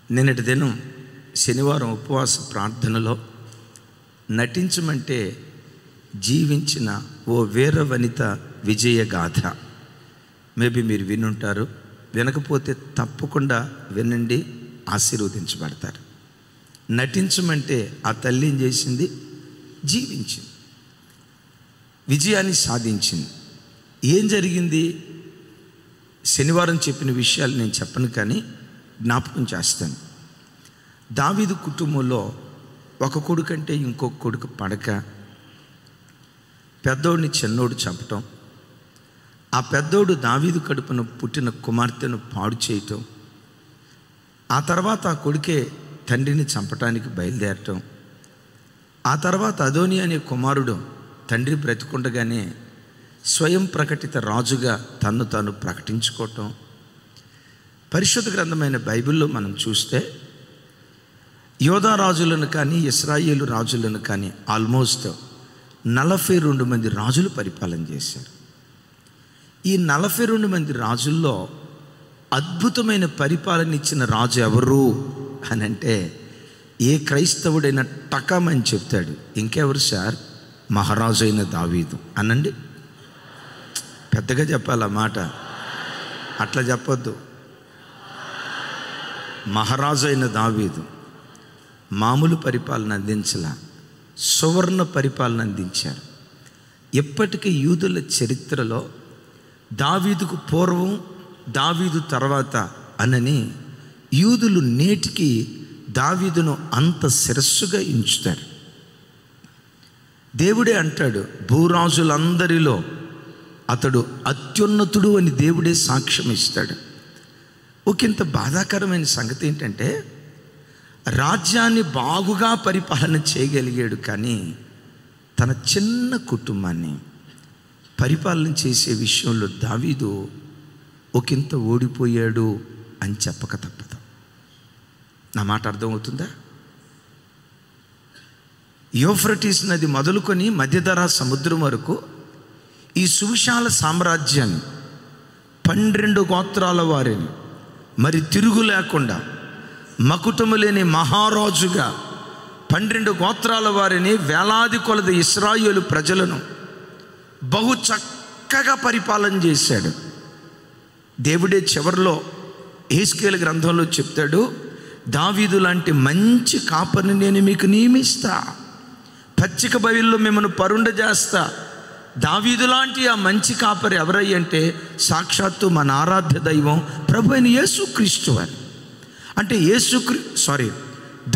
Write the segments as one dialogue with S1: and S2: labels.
S1: నిన్నటి దినం శనివారం ఉపవాస ప్రార్థనలో నటించమంటే జీవించిన ఓ వీర వనిత విజయగాథ మేబీ మీరు వినుంటారు. వినకపోతే తప్పకుండా వినండి, ఆశీర్వదించబడతారు. నటించమంటే ఆ తల్లి ఏం చేసింది? జీవించింది, విజయాన్ని సాధించింది. ఏం జరిగింది? శనివారం చెప్పిన విషయాలు నేను చెప్పను, కానీ జ్ఞాపకం చేస్తాను. దావీదు కుటుంబంలో ఒక కొడుకంటే ఇంకొక కొడుకు పడక, పెద్దోడిని చిన్నోడు చంపటం, ఆ పెద్దోడు దావీదు కడుపున పుట్టిన కుమార్తెను పాడు చేయటం, ఆ తర్వాత ఆ కొడుకే తండ్రిని చంపటానికి బయలుదేరటం, ఆ తర్వాత అదోని అనే కుమారుడు తండ్రి బ్రతికుండగానే స్వయం ప్రకటిత రాజుగా తన్ను తాను ప్రకటించుకోవటం. పరిశుద్ధ గ్రంథమైన బైబిల్లో మనం చూస్తే యోధా రాజులను కానీ ఇశ్రాయేలు రాజులను కానీ ఆల్మోస్ట్ 42 మంది రాజులు పరిపాలన చేశారు. ఈ 42 మంది రాజుల్లో అద్భుతమైన పరిపాలన ఇచ్చిన రాజు ఎవరు అని అంటే ఏ క్రైస్తవుడైనా టకమని చెప్తాడు. ఇంకెవరు సార్? మహారాజు అయిన దావీదు అనండి. పెద్దగా చెప్పాలి ఆ మాట, అట్లా చెప్పొద్దు. మహారాజు అయిన దావీదు మామూలు పరిపాలన అందించలా, సువర్ణ పరిపాలన అందించారు. ఎప్పటికీ యూదుల చరిత్రలో దావీదుకు పూర్వం, దావీదు తర్వాత అనని యూదులు నేటికి దావీదును అంత శిరస్సుగా ఎంచుతారు. దేవుడే అంటాడు, భూరాజులందరిలో అతడు అత్యున్నతుడు అని దేవుడే సాక్ష్యం ఇస్తాడు. ఒకంత బాధాకరమైన సంగతి ఏంటంటే రాజ్యాన్ని బాగుగా పరిపాలన చేయగలిగాడు, కానీ తన చిన్న కుటుంబాన్ని పరిపాలన చేసే విషయంలో దావీదు ఒకంత ఓడిపోయాడు అని చెప్పక తప్పదు. నా మాట అర్థమవుతుందా? యూఫ్రటీస్ నది మొదలుకొని మధ్యధరా సముద్రం వరకు ఈ సువిశాల సామ్రాజ్యాన్ని 12 గోత్రాల వారిని మరి తిరుగు లేకుండా మకుటము లేని మహారాజుగా 12 గోత్రాల వారిని వేలాది కొలది ఇశ్రాయేలు ప్రజలను బహు చక్కగా పరిపాలన చేశాడు. దేవుడే చివరిలో యెహెజ్కేలు గ్రంథంలో చెప్తాడు, దావీదు లాంటి మంచి కాపరిని నేను మీకు నియమిస్తా, పచ్చిక బయల్లో మిమ్మల్ని పరుండ చేస్తా. దావీదు లాంటి ఆ మంచి కాపరి ఎవరయ్యంటే సాక్షాత్తు మన ఆరాధ్య దైవం ప్రభు అయిన యేసుక్రీస్తు వారు. అంటే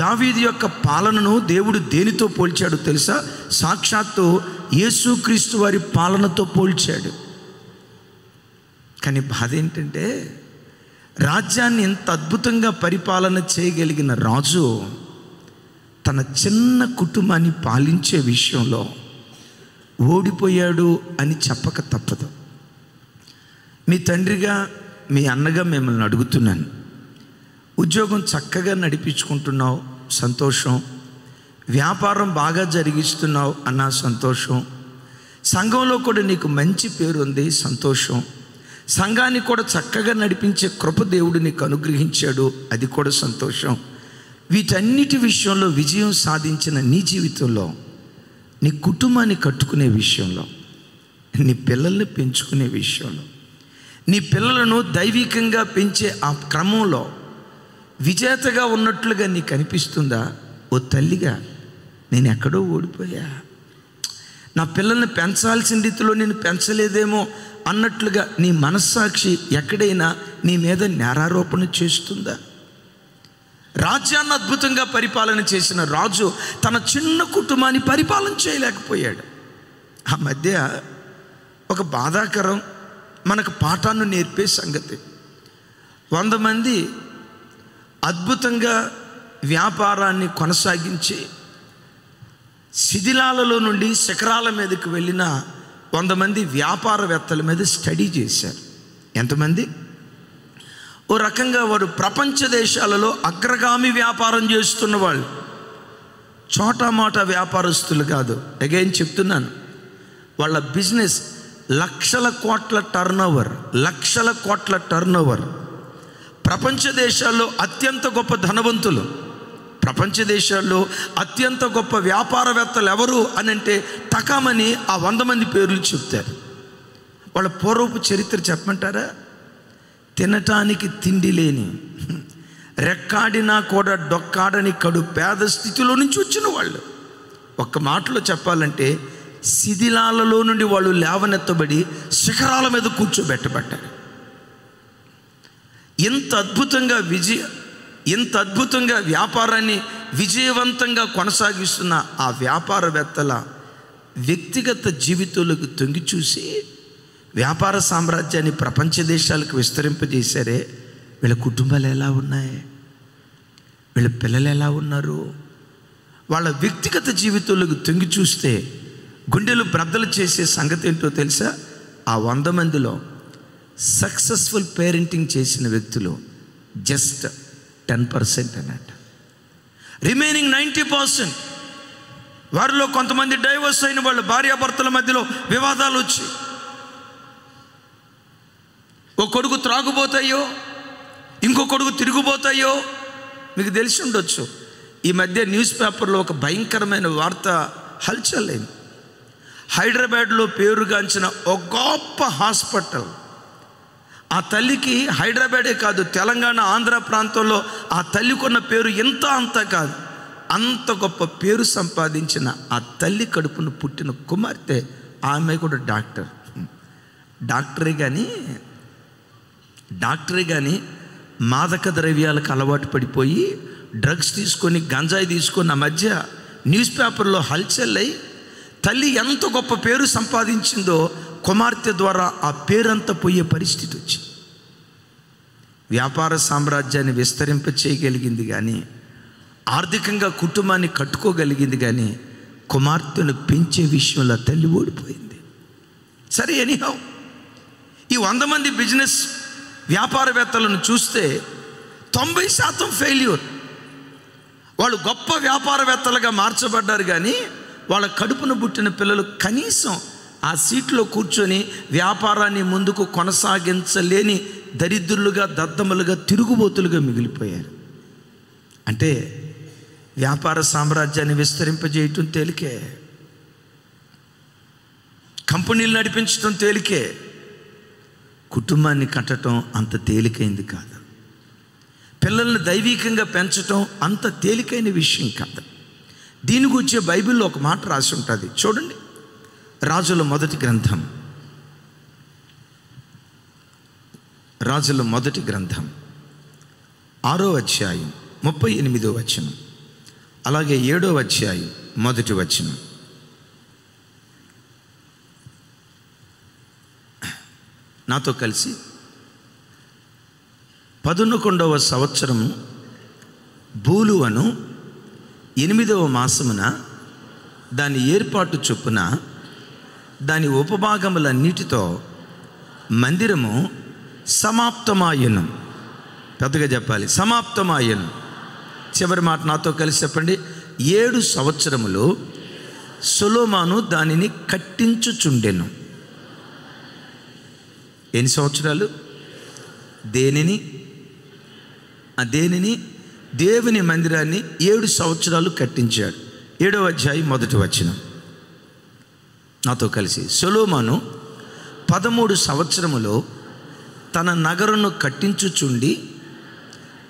S1: దావీదు యొక్క పాలనను దేవుడు దేనితో పోల్చాడు తెలుసా? సాక్షాత్తు యేసుక్రీస్తు వారి పాలనతో పోల్చాడు. కానీ బాధ ఏంటంటే రాజ్యాన్ని ఎంత అద్భుతంగా పరిపాలన చేయగలిగిన రాజు తన చిన్న కుటుంబాన్ని పాలించే విషయంలో ఓడిపోయాడు అని చెప్పక తప్పదు. మీ తండ్రిగా, మీ అన్నగా మిమ్మల్ని అడుగుతున్నాను, ఉద్యోగం చక్కగా నడిపించుకుంటున్నావు, సంతోషం. వ్యాపారం బాగా జరిగిస్తున్నావు అన్న సంతోషం. సంఘంలో కూడా నీకు మంచి పేరు ఉంది, సంతోషం. సంఘాన్ని కూడా చక్కగా నడిపించే కృప దేవుడు నీకు అనుగ్రహించాడు, అది కూడా సంతోషం. వీటన్నిటి విషయంలో విజయం సాధించిన నీ జీవితంలో, నీ కుటుంబాన్ని కట్టుకునే విషయంలో, నీ పిల్లల్ని పెంచుకునే విషయంలో, నీ పిల్లలను దైవికంగా పెంచే ఆ క్రమంలో విజేతగా ఉన్నట్లుగా నీకు అనిపిస్తుందా? ఓ తల్లిగా నేను ఎక్కడో ఓడిపోయా, నా పిల్లల్ని పెంచాల్సిన రీతిలో నేను పెంచలేదేమో అన్నట్లుగా నీ మనస్సాక్షి ఎక్కడైనా నీ మీద నేరారోపణ చేస్తుందా? రాజ్యాన్ని అద్భుతంగా పరిపాలన చేసిన రాజు తన చిన్న కుటుంబాన్ని పరిపాలన చేయలేకపోయాడు. ఆ మధ్య ఒక బాధాకరం మనకు పాఠాన్ని నేర్పే సంగతి. 100 మంది అద్భుతంగా వ్యాపారాన్ని కొనసాగించి శిథిలాలలో నుండి శిఖరాల మీదకి వెళ్ళిన 100 మంది వ్యాపారవేత్తల మీద స్టడీ చేశారు. ఎంతమంది? ఓ రకంగా వారు ప్రపంచ దేశాలలో అగ్రగామి వ్యాపారం చేస్తున్న వాళ్ళు, చోటామోటా వ్యాపారస్తులు కాదు. అగైన్ చెప్తున్నాను, వాళ్ళ బిజినెస్ లక్షల కోట్ల టర్నోవర్. ప్రపంచ దేశాల్లో అత్యంత గొప్ప ధనవంతులు, ప్రపంచ దేశాల్లో అత్యంత గొప్ప వ్యాపారవేత్తలు ఎవరు అని అంటే టకామని ఆ 100 మంది పేర్లు చెప్తారు. వాళ్ళ పూర్వపు చరిత్ర చెప్పమంటారా? తినటానికి తిండి లేని, రెక్కాడినా కూడా డొక్కాడని కడు పేద స్థితిలో నుంచి వచ్చిన వాళ్ళు. ఒక్క మాటలో చెప్పాలంటే శిథిలాలలో నుండి వాళ్ళు లేవనెత్తబడి శిఖరాల మీద కూర్చోబెట్టబడ్డారు. ఇంత అద్భుతంగా వ్యాపారాన్ని విజయవంతంగా కొనసాగిస్తున్న ఆ వ్యాపారవేత్తల వ్యక్తిగత జీవితాలకు తొంగి చూసి వ్యాపార సామ్రాజ్యాన్ని ప్రపంచ దేశాలకు విస్తరింపజేశారే, వీళ్ళ కుటుంబాలు ఎలా ఉన్నాయి, వీళ్ళ పిల్లలు ఎలా ఉన్నారు, వాళ్ళ వ్యక్తిగత జీవితాలకు తొంగి చూస్తే గుండెలు బ్రద్దలు చేసే సంగతి ఏంటో తెలుసా? ఆ 100 మందిలో సక్సెస్ఫుల్ పేరెంటింగ్ చేసిన వ్యక్తులు జస్ట్ 10% అన్నట్టు. రిమైనింగ్ 90% వారిలో కొంతమంది డైవర్స్ అయిన వాళ్ళు, భార్యాభర్తల మధ్యలో వివాదాలు వచ్చి ఓ కొడుకు త్రాగుపోతాయో, ఇంకో కొడుకు తిరిగిపోతాయో. మీకు తెలిసి ఉండొచ్చు, ఈ మధ్య న్యూస్ పేపర్లో ఒక భయంకరమైన వార్త హల్చల్ అయింది. హైదరాబాద్లో పేరుగాంచిన ఒక గొప్ప హాస్పిటల్, ఆ తల్లికి హైదరాబాదే కాదు, తెలంగాణ ఆంధ్ర ప్రాంతంలో ఆ తల్లికున్న పేరు ఎంత అంత కాదు, అంత గొప్ప పేరు సంపాదించిన ఆ తల్లి కడుపును పుట్టిన కుమార్తె, ఆమె కూడా డాక్టరే కానీ మాదక ద్రవ్యాలకు అలవాటు పడిపోయి డ్రగ్స్ తీసుకొని, గంజాయి తీసుకొని ఆ మధ్య న్యూస్ పేపర్లో హల్చల్ అయి తల్లి ఎంత గొప్ప పేరు సంపాదించిందో కుమార్తె ద్వారా ఆ పేరంతా పోయే పరిస్థితి వచ్చింది. వ్యాపార సామ్రాజ్యాన్ని విస్తరింప చేయగలిగింది కానీ, ఆర్థికంగా కుటుంబాన్ని కట్టుకోగలిగింది కానీ, కుమార్తెను పెంచే విషయంలో తల్లి ఓడిపోయింది. సరే, ఎనీహౌ ఈ 100 మంది బిజినెస్ వ్యాపారవేత్తలను చూస్తే 90% ఫెయిల్యూర్. వాళ్ళు గొప్ప వ్యాపారవేత్తలుగా మార్చబడ్డారు కానీ వాళ్ళ కడుపును పుట్టిన పిల్లలు కనీసం ఆ సీట్లో కూర్చొని వ్యాపారాన్ని ముందుకు కొనసాగించలేని దరిద్రులుగా, దద్దములుగా, తిరుగుబోతులుగా మిగిలిపోయారు. అంటే వ్యాపార సామ్రాజ్యాన్ని విస్తరింపజేయటం తేలికే, కంపెనీలు నడిపించడం తేలికే, కుటుంబాన్ని కట్టడం అంత తేలికైంది కాదు. పిల్లల్ని దైవికంగా పెంచడం అంత తేలికైన విషయం కాదు. దీని గురించి బైబిల్లో ఒక మాట రాసి ఉంటుంది, చూడండి. రాజుల మొదటి గ్రంథం 6వ అధ్యాయం 38వ వచనం, అలాగే 7వ అధ్యాయం 1వ వచనం. నాతో కలిసి 11వ సంవత్సరం బూలువను 8వ మాసమున దాని ఏర్పాటు చొప్పున దాని ఉపభాగములన్నిటితో మందిరము సమాప్తమాయను. పెద్దగా చెప్పాలి, సమాప్తమాయను. చివరి మాట నాతో కలిసి చెప్పండి. 7 సంవత్సరములు సొలొమోను దానిని కట్టించుచుండెను. ఎన్ని సంవత్సరాలు? దేనిని? దేవుని మందిరాన్ని 7 సంవత్సరాలు కట్టించాడు. 7వ అధ్యాయం 1వ వచనం. నాతో కలిసి, సొలొమోను 13 సంవత్సరములో తన నగరును కట్టించుచుండి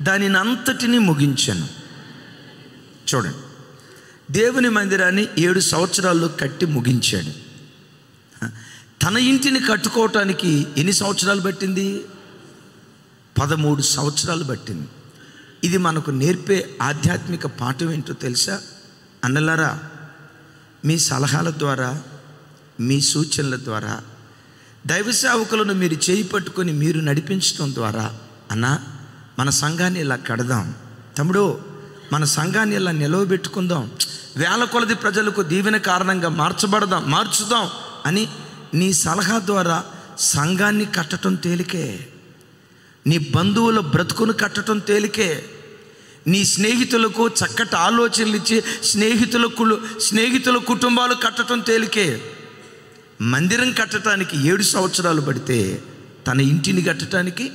S1: దానిని అంతటిని ముగించాను. చూడండి, దేవుని మందిరాన్ని 7 సంవత్సరాల్లో కట్టి ముగించాడు. తన ఇంటిని కట్టుకోవటానికి ఎన్ని సంవత్సరాలు పట్టింది? 13 సంవత్సరాలు పట్టింది. ఇది మనకు నేర్పే ఆధ్యాత్మిక పాఠం ఏంటో తెలుసా? అన్నలారా, మీ సలహాల ద్వారా, మీ సూచనల ద్వారా, దైవ సేవకులను మీరు చేయి పట్టుకొని మీరు నడిపించడం ద్వారా, అన్నా మన సంఘాన్ని ఇలా కడదాం, తమ్ముడు మన సంఘాన్ని ఇలా నిలవబెట్టుకుందాం, వేల కొలది ప్రజలకు దీవెన కారణంగా మార్చుదాం అని నీ సలహా ద్వారా సంఘాన్ని కట్టడం తేలికే. నీ బంధువుల బ్రతుకును కట్టడం తేలికే. నీ స్నేహితులకు చక్కటి ఆలోచనలు ఇచ్చి స్నేహితుల కుటుంబాలు కట్టడం తేలికే. మందిరం కట్టడానికి 7 సంవత్సరాలు పడితే తన ఇంటిని కట్టడానికి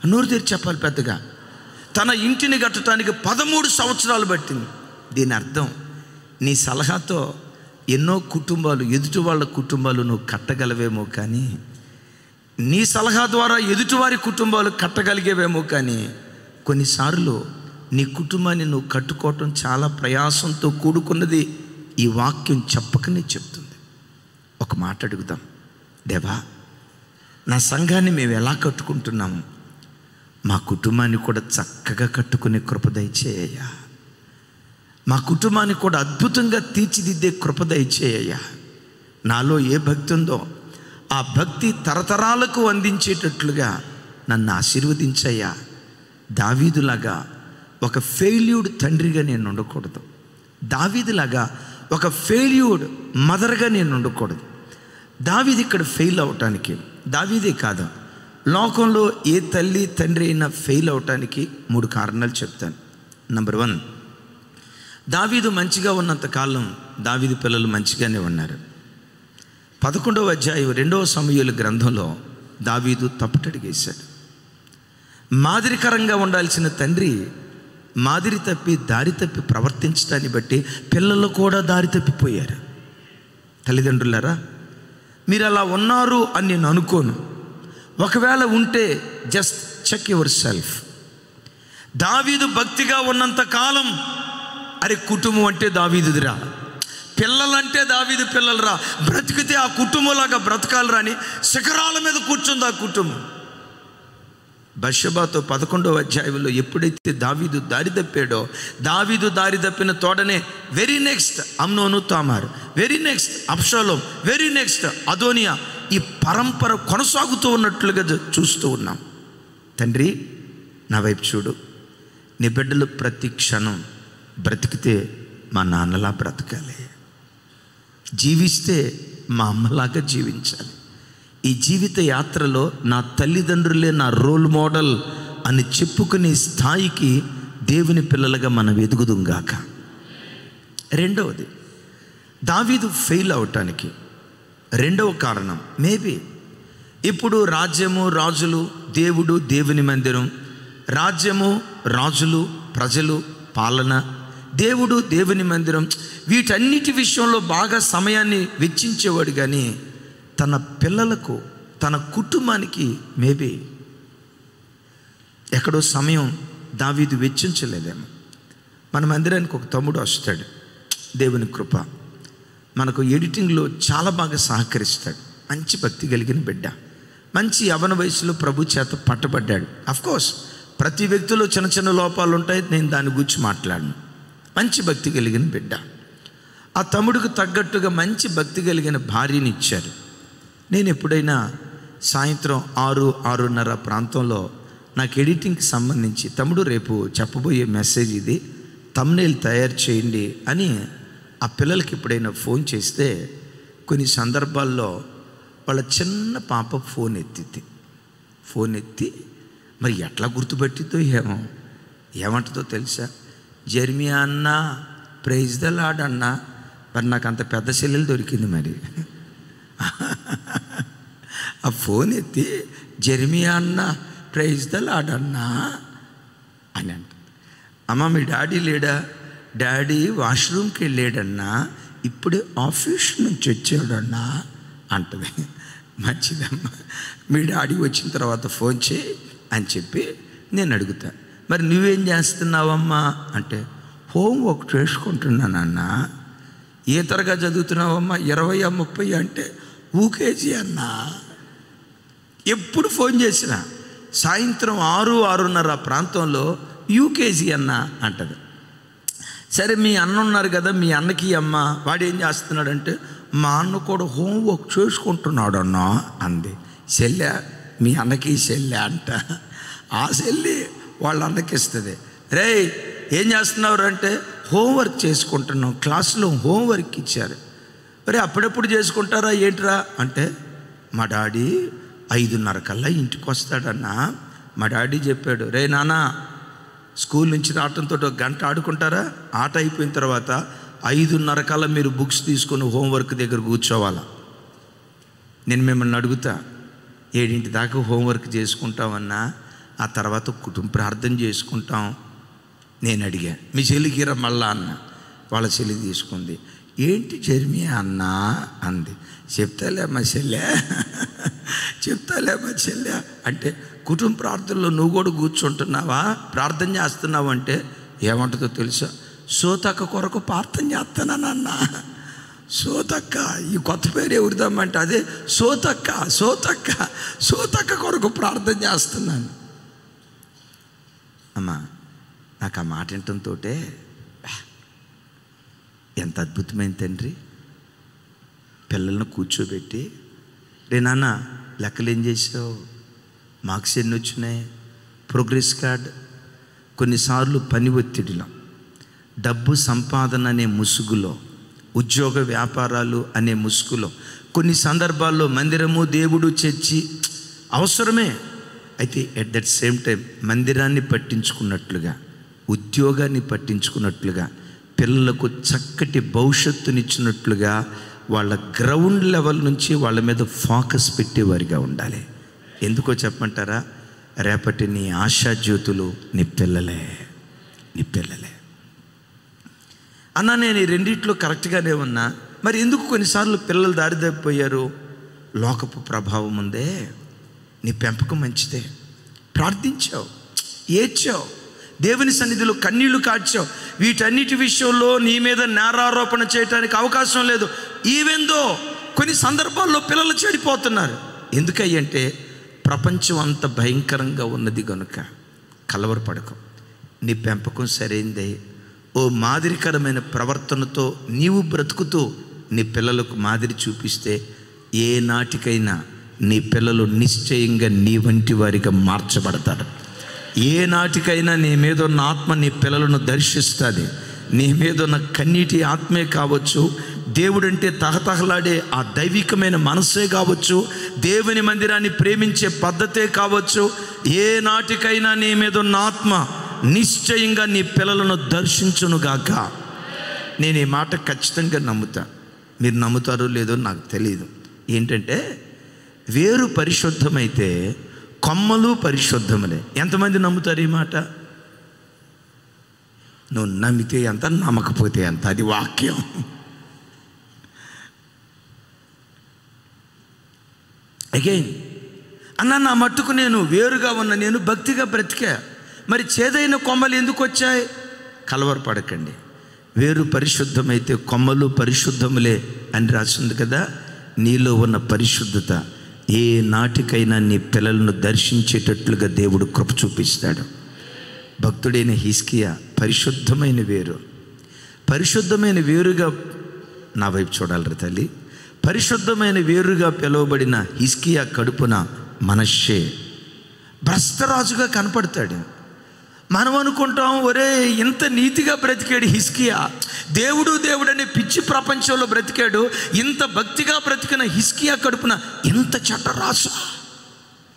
S1: నోరు తెరిచి చెప్పాలి పెద్దగా. తన ఇంటిని కట్టడానికి 13 సంవత్సరాలు పట్టింది. దీని అర్థం నీ సలహాతో ఎన్నో కుటుంబాలు, ఎదుటి వాళ్ళ కుటుంబాలు నువ్వు కట్టగలవేమో, కానీ నీ సలహా ద్వారా ఎదుటివారి కుటుంబాలు కట్టగలిగేవేమో, కానీ కొన్నిసార్లు నీ కుటుంబాన్ని నువ్వు కట్టుకోవటం చాలా ప్రయాసంతో కూడుకున్నది. ఈ వాక్యం చెప్పకనే చెప్తుంది. ఒక మాట అడుగుదాం. దేవా, నా సంఘాన్ని మేము ఎలా కట్టుకుంటున్నాము, మా కుటుంబాన్ని కూడా చక్కగా కట్టుకునే కృప దయచేయ్యా. మా కుటుంబాన్ని కూడా అద్భుతంగా తీర్చిదిద్దే కృప దయచేయ్యా. నాలో ఏ భక్తి ఉందో ఆ భక్తి తరతరాలకు అందించేటట్లుగా నన్ను ఆశీర్వదించయ్యా. దావీదులాగా ఒక ఫెయిల్యూర్డ్ తండ్రిగా నేను ఉండకూడదు. దావీదులాగా ఒక ఫెయిల్యూర్డ్ మదర్గా నేను ఉండకూడదు. దావీదు ఇక్కడ ఫెయిల్ అవటానికి, దావీదే కాదు, లోకంలో ఏ తల్లి తండ్రి అయినా ఫెయిల్ అవటానికి 3 కారణాలు చెప్తాను. నంబర్ 1, దావీదు మంచిగా ఉన్నంతకాలం దావీదు పిల్లలు మంచిగానే ఉన్నారు. 11వ అధ్యాయం 2వ సమూయేలు గ్రంథంలో దావీదు తప్పుటడిగేశాడు. మాదిరికరంగా ఉండాల్సిన తండ్రి మాదిరి తప్పి దారి తప్పి ప్రవర్తించడాన్ని బట్టి పిల్లలు కూడా దారి తప్పిపోయారు. తల్లిదండ్రులారా, మీరు అలా ఉన్నారు అని నేను అనుకోను. ఒకవేళ ఉంటే జస్ట్ చెక్ యువర్ సెల్ఫ్. దావీదు భక్తిగా ఉన్నంత కాలం అరే కుటుంబం అంటే దావీదుదిరా, పిల్లలంటే దావీదు పిల్లలరా, బ్రతికితే ఆ కుటుంబంలాగా బ్రతకాలరా అని శిఖరాల మీద కూర్చుంది ఆ కుటుంబం. బత్షెబతో 11వ అధ్యాయంలో ఎప్పుడైతే దావీదు దారి తప్పాడో, దావీదు దారి తప్పిన తోడనే వెరీ నెక్స్ట్ అమ్నోను తామారు, వెరీ నెక్స్ట్ అబ్షాలోం, వెరీ నెక్స్ట్ అదోనియా, ఈ పరంపర కొనసాగుతూ ఉన్నట్లుగా చూస్తూ ఉన్నాం. తండ్రి, నా వైపు చూడు. నీ బిడ్డలు ప్రతి క్షణం బ్రతికితే మా నాన్నలా బ్రతకాలి, జీవిస్తే మా అమ్మలాగా జీవించాలి. ఈ జీవిత యాత్రలో నా తల్లిదండ్రులే నా రోల్ మోడల్ అని చెప్పుకునే స్థాయికి దేవుని పిల్లలుగా మనం ఎదుగుదుంగాక. రెండవది, దావీదు ఫెయిల్ అవటానికి రెండవ కారణం మేబీ ఇప్పుడు రాజ్యము, రాజులు, దేవుడు, దేవుని మందిరం, రాజ్యము, రాజులు, ప్రజలు, పాలన, దేవుడు, దేవుని మందిరం, వీటన్నిటి విషయంలో బాగా సమయాన్ని వెచ్చించేవాడు. కానీ తన పిల్లలకు, తన కుటుంబానికి మేబీ ఎక్కడో సమయం దావీదు వెచ్చించలేదేమో. మన మందిరానికి ఒక తమ్ముడు వస్తాడు, దేవుని కృప, మనకు ఎడిటింగ్లో చాలా బాగా సహకరిస్తాడు. మంచి భక్తి కలిగిన బిడ్డ, మంచి యవ్వన వయసులో ప్రభు చేత పట్టబడ్డాడు. అఫ్కోర్స్ ప్రతి వ్యక్తిలో చిన్న చిన్న లోపాలు ఉంటాయి, నేను దాని గురించి మాట్లాడను. మంచి భక్తి కలిగిన బిడ్డ. ఆ తమ్ముడికి తగ్గట్టుగా మంచి భక్తి కలిగిన భార్యని ఇచ్చారు. నేను ఎప్పుడైనా సాయంత్రం 6-6:30 ప్రాంతంలో నాకు ఎడిటింగ్కి సంబంధించి, తమ్ముడు రేపు చెప్పబోయే మెసేజ్ ఇది, థంబ్నెయిల్ తయారు చేయండి అని ఆ పిల్లలకి ఎప్పుడైనా ఫోన్ చేస్తే, కొన్ని సందర్భాల్లో వాళ్ళ చిన్న పాప ఫోన్ ఎత్తి మరి ఎట్లా గుర్తుపట్టిద్దో ఏమంటుందో తెలుసా? జెర్మియా అన్నా, ప్రైజ్ ద లార్డ్ అన్నా. మరి నాకు అంత పెద్ద చెల్లెలు దొరికింది. మరి ఆ ఫోన్ ఎత్తి జెర్మియా అన్నా, ప్రైజ్ ద లార్డ్ అన్నా అని అంట. అమ్మ మీ డాడీ లేడా? డాడీ వాష్రూమ్కి వెళ్ళాడన్నా, ఇప్పుడే ఆఫీస్ నుంచి వచ్చాడన్నా అంటది. మంచిదమ్మా, మీ డాడీ వచ్చిన తర్వాత ఫోన్ చేయి అని చెప్పి నేను అడుగుతా. మరి నువ్వేం చేస్తున్నావమ్మా అంటే, హోంవర్క్ చేసుకుంటున్నానన్నా. ఏ తరగతి చదువుతున్నావమ్మా? 20-30 అంటే ఊకేజీ అన్నా. ఎప్పుడు ఫోన్ చేసినా సాయంత్రం 6-6:30 ప్రాంతంలో యూకేజీ అన్న అంటది. సరే మీ అన్న ఉన్నారు కదా, మీ అన్నకి అమ్మ, వాడు ఏం చేస్తున్నాడంటే, మా అన్న కూడా హోంవర్క్ చేసుకుంటున్నాడు అన్నా అంది. చెల్లె, మీ అన్నకి చెల్లె అంట. ఆ చెల్లి వాళ్ళ అన్నకి ఇస్తుంది. రే ఏం చేస్తున్నారు అంటే, హోంవర్క్ చేసుకుంటున్నాం, క్లాసులో హోంవర్క్ ఇచ్చారు. మరి అప్పుడెప్పుడు చేసుకుంటారా ఏంట్రా అంటే, మా డాడీ 5:30 కల్లా ఇంటికి వస్తాడన్నా. మా డాడీ చెప్పాడు, రే నాన్న స్కూల్ నుంచి రావడంతో 1 గంట ఆడుకుంటారా, ఆట అయిపోయిన తర్వాత 5:30 కల్లా మీరు బుక్స్ తీసుకొని హోంవర్క్ దగ్గర కూర్చోవాలా. నేను మిమ్మల్ని అడుగుతా, 7 దాకా హోంవర్క్ చేసుకుంటామన్నా, ఆ తర్వాత కుటుంబ ప్రార్థన చేసుకుంటాం. నేను అడిగా, మీ చెల్లికి మళ్ళా అన్న. వాళ్ళ చెల్లి తీసుకుంది. ఏంటి జెర్మియా అన్నా అంది. చెప్తాలే మా చెల్లె, చెప్తాలే మా చెల్లె అంటే, కుటుంబ ప్రార్థనలో నువ్వు కూడా కూర్చుంటున్నావా, ప్రార్థన చేస్తున్నావు అంటే ఏమంటుందో తెలుసా? సోతక్క కొరకు ప్రార్థన చేస్తానన్నా. సోతక్క, ఈ కొత్త పేరు ఎవరిదామంటే అదే సోతక్క. సోతక్క సోతక్క కొరకు ప్రార్థన చేస్తున్నాను. అమ్మా, నాకు ఆ మాట వినటంతో ఎంత అద్భుతమైన తండ్రి. పిల్లలను కూర్చోబెట్టి, రే నాన్న లెక్కలు ఏం చేసావు, మార్క్స్ ఎన్ని వచ్చినాయి, ప్రోగ్రెస్ కార్డ్. కొన్నిసార్లు పని ఒత్తిడిలో, డబ్బు సంపాదన అనే ముసుగులో, ఉద్యోగ వ్యాపారాలు అనే ముసుగులో, కొన్ని సందర్భాల్లో మందిరము, దేవుడు, చర్చి అవసరమే. అయితే ఎట్ దట్ సేమ్ టైం మందిరాన్ని పట్టించుకున్నట్లుగా, ఉద్యోగాన్ని పట్టించుకున్నట్లుగా, పిల్లలకు చక్కటి భవిష్యత్తునిచ్చినట్లుగా వాళ్ళ గ్రౌండ్ లెవెల్ నుంచి వాళ్ళ మీద ఫోకస్ పెట్టేవారిగా ఉండాలి. ఎందుకో చెప్పమంటారా? రేపటి నీ ఆశాజ్యోతులు నీ పిల్లలే, నీ పిల్లలే. అన్నా నేను ఈ రెండిట్లో కరెక్ట్గానే ఉన్నా, మరి ఎందుకు కొన్నిసార్లు పిల్లలు దారి తప్పిపోయారు? లోకపు ప్రభావం ఉందే. నీ పెంపకం మంచిదే, ప్రార్థించావు, ఏడ్చావు, దేవుని సన్నిధిలో కన్నీళ్లు కార్చావు. వీటన్నిటి విషయంలో నీ మీద నేరారోపణ చేయడానికి అవకాశం లేదు. ఈవెందో కొన్ని సందర్భాల్లో పిల్లలు చెడిపోతున్నారు. ఎందుకంటే ప్రపంచం అంత భయంకరంగా ఉన్నది కనుక. కలవరపడకు, నీ పెంపకం సరైందే. ఓ మాదిరికరమైన ప్రవర్తనతో నీవు బ్రతుకుతూ నీ పిల్లలకు మాదిరి చూపిస్తే ఏ నాటికైనా నీ పిల్లలు నిశ్చయంగా నీ వంటి వారిగా మార్చబడతారు. ఏ నాటికైనా నీ మీద ఉన్న ఆత్మ నీ పిల్లలను దర్శిస్తుంది. నీ మీద ఉన్న కన్నీటి ఆత్మే కావచ్చు, దేవుడంటే తహతహలాడే ఆ దైవికమైన మనసే కావచ్చు, దేవుని మందిరాన్ని ప్రేమించే పద్ధతే కావచ్చు, ఏ నాటికైనా నీ మీద ఉన్న ఆత్మ నిశ్చయంగా నీ పిల్లలను దర్శించునుగాక. నేను ఈ మాట ఖచ్చితంగా నమ్ముతా. మీరు నమ్ముతారో లేదో నాకు తెలియదు. ఏంటంటే వేరు పరిశుద్ధమైతే కొమ్మలు పరిశుద్ధములే. ఎంతమంది నమ్ముతారు ఈ మాట? నువ్వు నమ్మితే ఎంత, నమ్మకపోతే ఎంత, అది వాక్యం. అగైన్ అన్న, నా మట్టుకు నేను వేరుగా ఉన్న, నేను భక్తిగా బ్రతికా, మరి చేదైన కొమ్మలు ఎందుకు వచ్చాయి? కలవరపడకండి. వేరు పరిశుద్ధమైతే కొమ్మలు పరిశుద్ధములే అని రాసింది కదా. నీలో ఉన్న పరిశుద్ధత ఏ నాటికైనా నీ పిల్లలను దర్శించేటట్లుగా దేవుడు కృప చూపిస్తాడు. భక్తుడైన హిజ్కియా పరిశుద్ధమైన వేరు, పరిశుద్ధమైన వేరుగా, నా వైపు చూడాలి తల్లి, పరిశుద్ధమైన వేరుగా పిలువబడిన హిజ్కియా కడుపున మనష్షే భ్రష్టరాజుగా కనపడతాడు. మనం అనుకుంటాం, ఒరే ఇంత నీతిగా బ్రతికాడు హిజ్కియా, దేవుడు దేవుడు అనే పిచ్చి ప్రపంచంలో బ్రతికాడు, ఇంత భక్తిగా బ్రతికిన హిజ్కియా కడుపున ఎంత చెడ్డరాజు,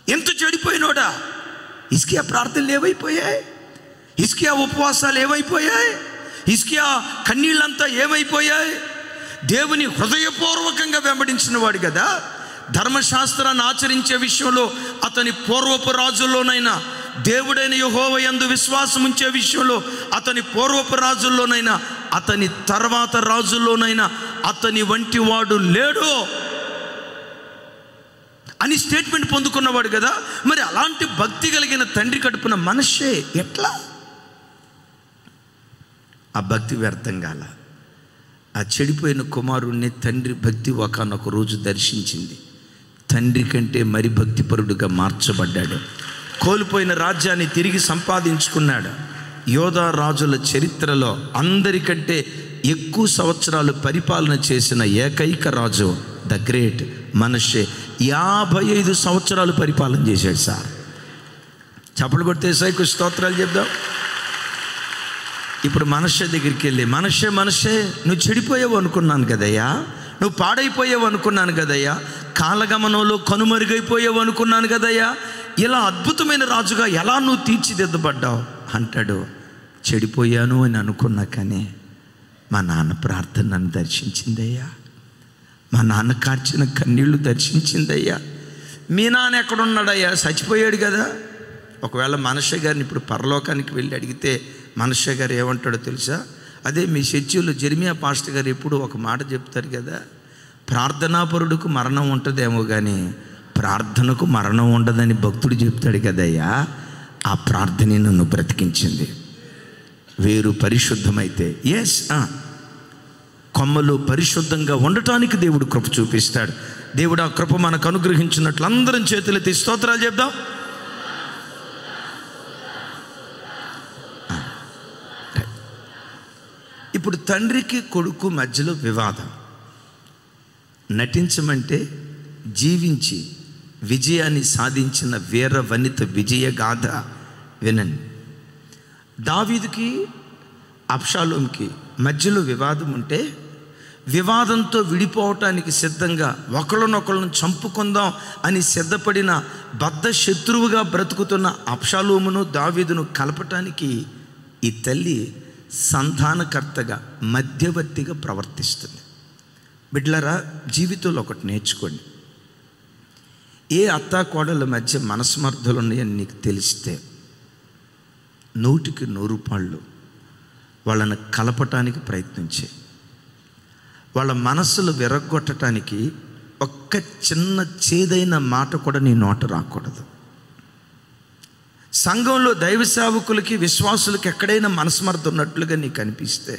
S1: ఎంత చెడిపోయినోడా. హిజ్కియా ప్రార్థనలు ఏమైపోయాయి? హిజ్కియా ఉపవాసాలు ఏమైపోయాయి? హిజ్కియా కన్నీళ్ళంతా ఏమైపోయాయి? దేవుని హృదయపూర్వకంగా వెంబడించిన వాడు కదా. ధర్మశాస్త్రాన్ని ఆచరించే విషయంలో అతని పూర్వపు రాజుల్లోనైనా, దేవుడైన యెహోవా యందు విశ్వాసం ఉంచే విషయంలో అతని పూర్వపు రాజుల్లోనైనా, అతని తర్వాత రాజుల్లోనైనా అతని వంటి వాడు లేడు అని స్టేట్మెంట్ పొందుకున్నవాడు కదా. మరి అలాంటి భక్తి కలిగిన తండ్రి కడుపున మనష్షే ఎట్లా? ఆ భక్తి వ్యర్థం కాల. ఆ చెడిపోయిన కుమారుణ్ణి తండ్రి భక్తి ఒకానొక రోజు దర్శించింది. తండ్రి కంటే మరి భక్తిపరుడుగా మార్చబడ్డాడు. కోల్పోయిన రాజ్యాన్ని తిరిగి సంపాదించుకున్నాడు. యోధా రాజుల చరిత్రలో అందరికంటే ఎక్కువ సంవత్సరాలు పరిపాలన చేసిన ఏకైక రాజు ద గ్రేట్ మనష్షే. 55 సంవత్సరాలు పరిపాలన చేశాడు సార్. చప్పట్లు కొడితే యేసయ్యకు స్తోత్రాలు చెప్దాం. ఇప్పుడు మనష్షే దగ్గరికి వెళ్ళి, మనష్షే మనష్షే, నువ్వు చెడిపోయావు అనుకున్నాను కదయ్యా, నువ్వు పాడైపోయావు అనుకున్నాను కదయ్యా, కాలగమనంలో కనుమరుగైపోయావు అనుకున్నాను కదయ్యా, ఇలా అద్భుతమైన రాజుగా ఎలా నువ్వు తీర్చిదిద్దబడ్డావు అంటాడు. చెడిపోయాను అని అనుకున్నా, కానీ మా నాన్న ప్రార్థన నన్ను దర్శించిందయ్యా, మా నాన్న కార్చిన కన్నీళ్లు దర్శించిందయ్యా. మీ నాన్న ఎక్కడున్నాడయ్యా? చచ్చిపోయాడు కదా. ఒకవేళ మనషే గారిని ఇప్పుడు పరలోకానికి వెళ్ళి అడిగితే మనషే గారు ఏమంటాడో తెలుసా? అదే మీ చర్చిలో జెర్మియా పాస్టర్ గారు ఎప్పుడు ఒక మాట చెప్తారు కదా, ప్రార్థనాపరుడుకు మరణం ఉంటుందేమో కానీ ప్రార్థనకు మరణం ఉండదని భక్తుడు చెప్తాడు కదయ్యా. ఆ ప్రార్థనే నన్ను బ్రతికించింది. వేరు పరిశుద్ధమైతే కొమ్మలు పరిశుద్ధంగా ఉండటానికి దేవుడు కృప చూపిస్తాడు. దేవుడు ఆ కృప మనకు అనుగ్రహించినట్లు అందరం చేతులెత్తి స్తోత్రాలు చెప్దాం. ఇప్పుడు తండ్రికి కొడుకు మధ్యలో వివాదం. నటించమంటే జీవించి విజయాన్ని సాధించిన వీర వనిత విజయ గాథ వినండి. దావీదుకి అబ్షాలోంకి మధ్యలో వివాదం ఉంటే వివాదంతో విడిపోవటానికి సిద్ధంగా ఒకళ్ళనొకళ్ళను చంపుకుందాం అని సిద్ధపడిన బద్ధ శత్రువుగా బ్రతుకుతున్న అబ్షాలోమును దావీదును కలపటానికి ఈ తల్లి సంధానకర్తగా మధ్యవర్తిగా ప్రవర్తిస్తుంది. బిడ్డలారా, జీవితంలో ఒకటి నేర్చుకోండి. ఏ అత్తాకోడళ్ళ మధ్య మనస్మర్థలు ఉన్నాయని నీకు తెలిస్తే 100కి 100 రూపాయలు వాళ్ళని కలపటానికి ప్రయత్నించే, వాళ్ళ మనస్సులు విరగొట్టడానికి ఒక్క చిన్న చేదైన మాట కూడా నీ నోట రాకూడదు. సంఘంలో దైవ సేవకులకి విశ్వాసులకు ఎక్కడైనా మనస్మర్థ ఉన్నట్లుగా నీకు అనిపిస్తే,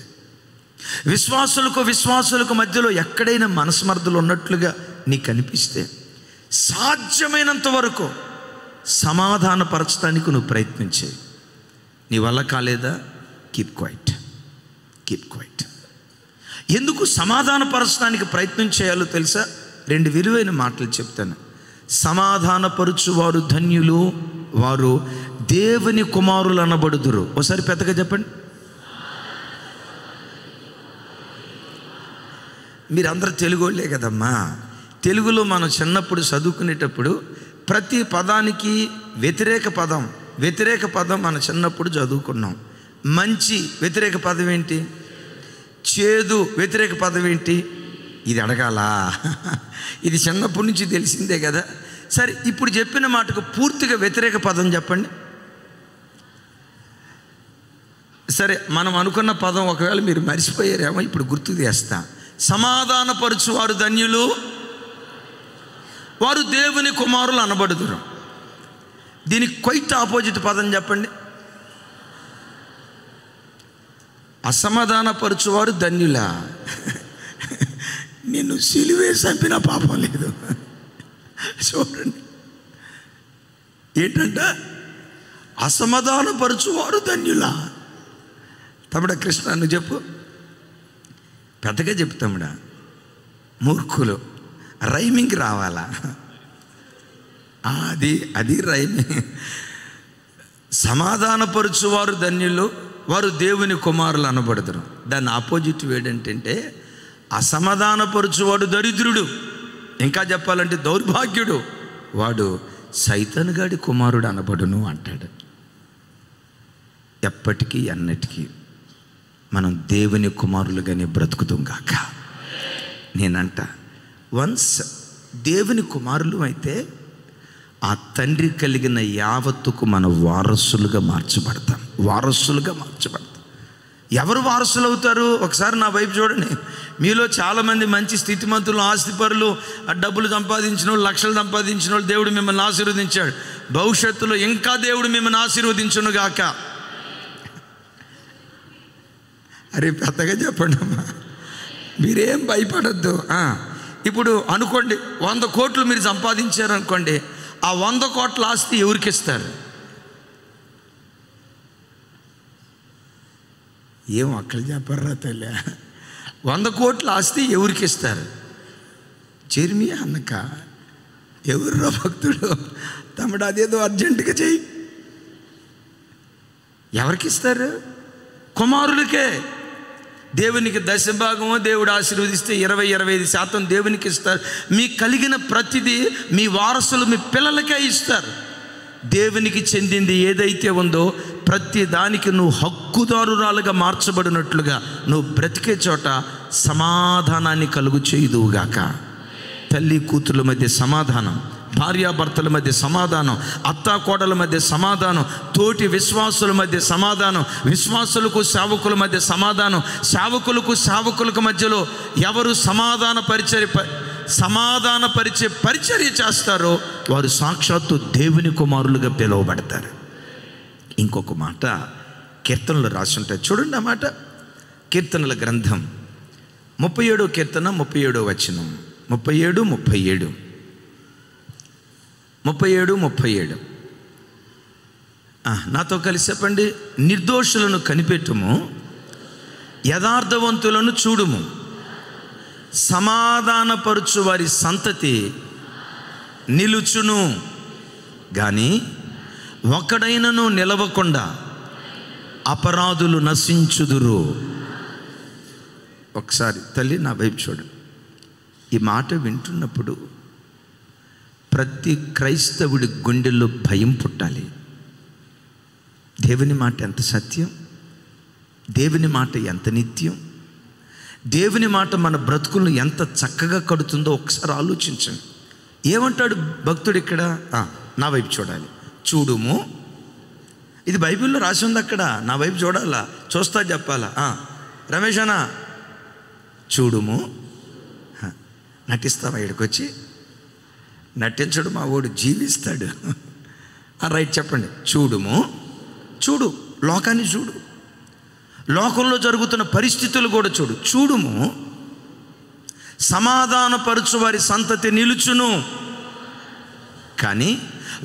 S1: విశ్వాసులకు మధ్యలో ఎక్కడైనా మనస్మర్థలు ఉన్నట్లుగా నీకు అనిపిస్తే సాధ్యమైనంత వరకు సమాధానపరచడానికి నువ్వు ప్రయత్నించే. నీ వల్ల కాలేదా? Keep quiet. ఎందుకు సమాధానపరచడానికి ప్రయత్నం చేయాలో తెలుసా? 2 విలువైన మాటలు చెప్తాను. సమాధానపరుచువారు ధన్యులు, వారు దేవుని కుమారులు అనబడుదురు. ఒకసారి పెద్దగా చెప్పండి. మీరందరూ తెలుగు వాళ్ళే కదమ్మా. తెలుగులో మనం చిన్నప్పుడు చదువుకునేటప్పుడు ప్రతి పదానికి వ్యతిరేక పదం మనం చిన్నప్పుడు చదువుకున్నాం. మంచి వ్యతిరేక పదం ఏంటి? చేదు వ్యతిరేక పదం ఏంటి? ఇది అడగాల, ఇది చిన్నప్పటి నుంచి తెలిసిందే కదా. సరే, ఇప్పుడు చెప్పిన మాటకు పూర్తిగా వ్యతిరేక పదం చెప్పండి. సరే, మనం అనుకున్న పదం ఒకవేళ మీరు మర్చిపోయారేమో, ఇప్పుడు గుర్తు చేస్తా. సమాధానపరుచువారు ధన్యులు, వారు దేవుని కుమారులు అనబడుదురు. దీనికి క్వైట్ ఆపోజిట్ పదం చెప్పండి. అసమాధానపరుచువారు ధన్యులా, నిన్ను సిలువే చంపిన పాపం లేదు. చూడండి ఏంటంట, అసమాధానపరుచువారు ధన్యులా. తమ్ముడా కృష్ణ, నువ్వు చెప్పు. పెద్దగా చెప్తాముడా. మూర్ఖులు, రైమింగ్ రావాలా? అది రైమింగ్. సమాధానపరుచువారు ధన్యులు, వారు దేవుని కుమారులు అనబడతారు. దాని ఆపోజిట్ వేడేంటంటే అసమాధానపరుచువాడు దరిద్రుడు, ఇంకా చెప్పాలంటే దౌర్భాగ్యుడు, వాడు సైతానుగాడి కుమారుడు అనబడును అంటాడు. ఎప్పటికీ అన్నిటికీ మనం దేవుని కుమారులుగానే బ్రతుకుతాం గాక. నేనంట, వన్స్ దేవుని కుమారులు అయితే ఆ తండ్రి కలిగిన యావత్తుకు మన వారసులుగా మార్చబడతాం. ఎవరు వారసులు అవుతారు? ఒకసారి నా వైపు చూడండి. మీలో చాలామంది మంచి స్థితిమంతులు, ఆస్తిపరులు, డబ్బులు సంపాదించిన వాళ్ళు, లక్షలు సంపాదించిన వాళ్ళు దేవుడు మిమ్మల్ని ఆశీర్వదించాడు. భవిష్యత్తులో ఇంకా దేవుడు మిమ్మల్ని ఆశీర్వదించును గాక. అరే పెద్దగా చెప్పండి అమ్మా, మీరేం భయపడద్దు. ఇప్పుడు అనుకోండి, 100 కోట్లు మీరు సంపాదించారనుకోండి, ఆ 100 కోట్ల ఆస్తి ఎవరికి ఇస్తారు? ఏం అక్కడ చెప్పర్రా తల్లి. 100 కోట్ల ఆస్తి ఎవరికి ఇస్తారు? జెర్మియా అన్నక. ఎవర్రా భక్తుడు? తమ్ముడు అదేదో అర్జెంటుగా చెయ్యి. ఎవరికి ఇస్తారు? కుమారులకే. దేవునికి 10% దేవుడు ఆశీర్వదిస్తే 20-25% దేవునికి ఇస్తారు. మీకు కలిగిన ప్రతిదీ మీ వారసులు, మీ పిల్లలకే ఇస్తారు. దేవునికి చెందింది ఏదైతే ఉందో ప్రతి దానికి నువ్వు హక్కుదారురాలుగా మార్చబడినట్లుగా నువ్వు బ్రతికే చోట సమాధానాన్ని కలుగు చేయుదువుగాక. తల్లి కూతుర్ల మధ్య సమాధానం, భార్యాభర్తల మధ్య సమాధానం, అత్తాకోడల మధ్య సమాధానం, తోటి విశ్వాసుల మధ్య సమాధానం, విశ్వాసులకు సేవకుల మధ్య సమాధానం, సేవకులకు సేవకులకు మధ్యలో ఎవరు సమాధానపరిచే పరిచర్య చేస్తారో వారు సాక్షాత్తు దేవుని కుమారులుగా పిలువబడతారు. ఇంకొక మాట కీర్తనలు రాసి ఉంటాయి, చూడండి ఆ మాట. కీర్తనల గ్రంథం 37వ కీర్తన 37వ వచనం. 37 నాతో కలిసి చెప్పండి. నిర్దోషులను కనిపెట్టుము, యథార్థవంతులను చూడుము, సమాధానపరుచు వారి సంతతి నిలుచును గాని ఒకడైనను నిలవకుండా అపరాధులు నశించుదురు. ఒకసారి తల్లి నా వైపు చూడు. ఈ మాట వింటున్నప్పుడు ప్రతి క్రైస్తవుడి గుండెల్లో భయం పుట్టాలి. దేవుని మాట ఎంత సత్యం, దేవుని మాట ఎంత నిత్యం, దేవుని మాట మన బ్రతుకులను ఎంత చక్కగా కడుతుందో ఒకసారి ఆలోచించండి. ఏమంటాడు భక్తుడు ఇక్కడ? నా వైపు చూడాలి. చూడుము, ఇది బైబిల్లో రాసి ఉంది, అక్కడ నా వైపు చూడాలా, చూస్తా చెప్పాలా? రమేష్ అన్న చూడుము. నటిస్తావా? ఇక్కడికొచ్చి నటించడు మా వాడు, జీవిస్తాడు. రైట్, చెప్పండి. చూడుము, చూడు, లోకాన్ని చూడు, లోకంలో జరుగుతున్న పరిస్థితులు కూడా చూడు. చూడుము, సమాధానపరచు వారి సంతతి నిలుచును కానీ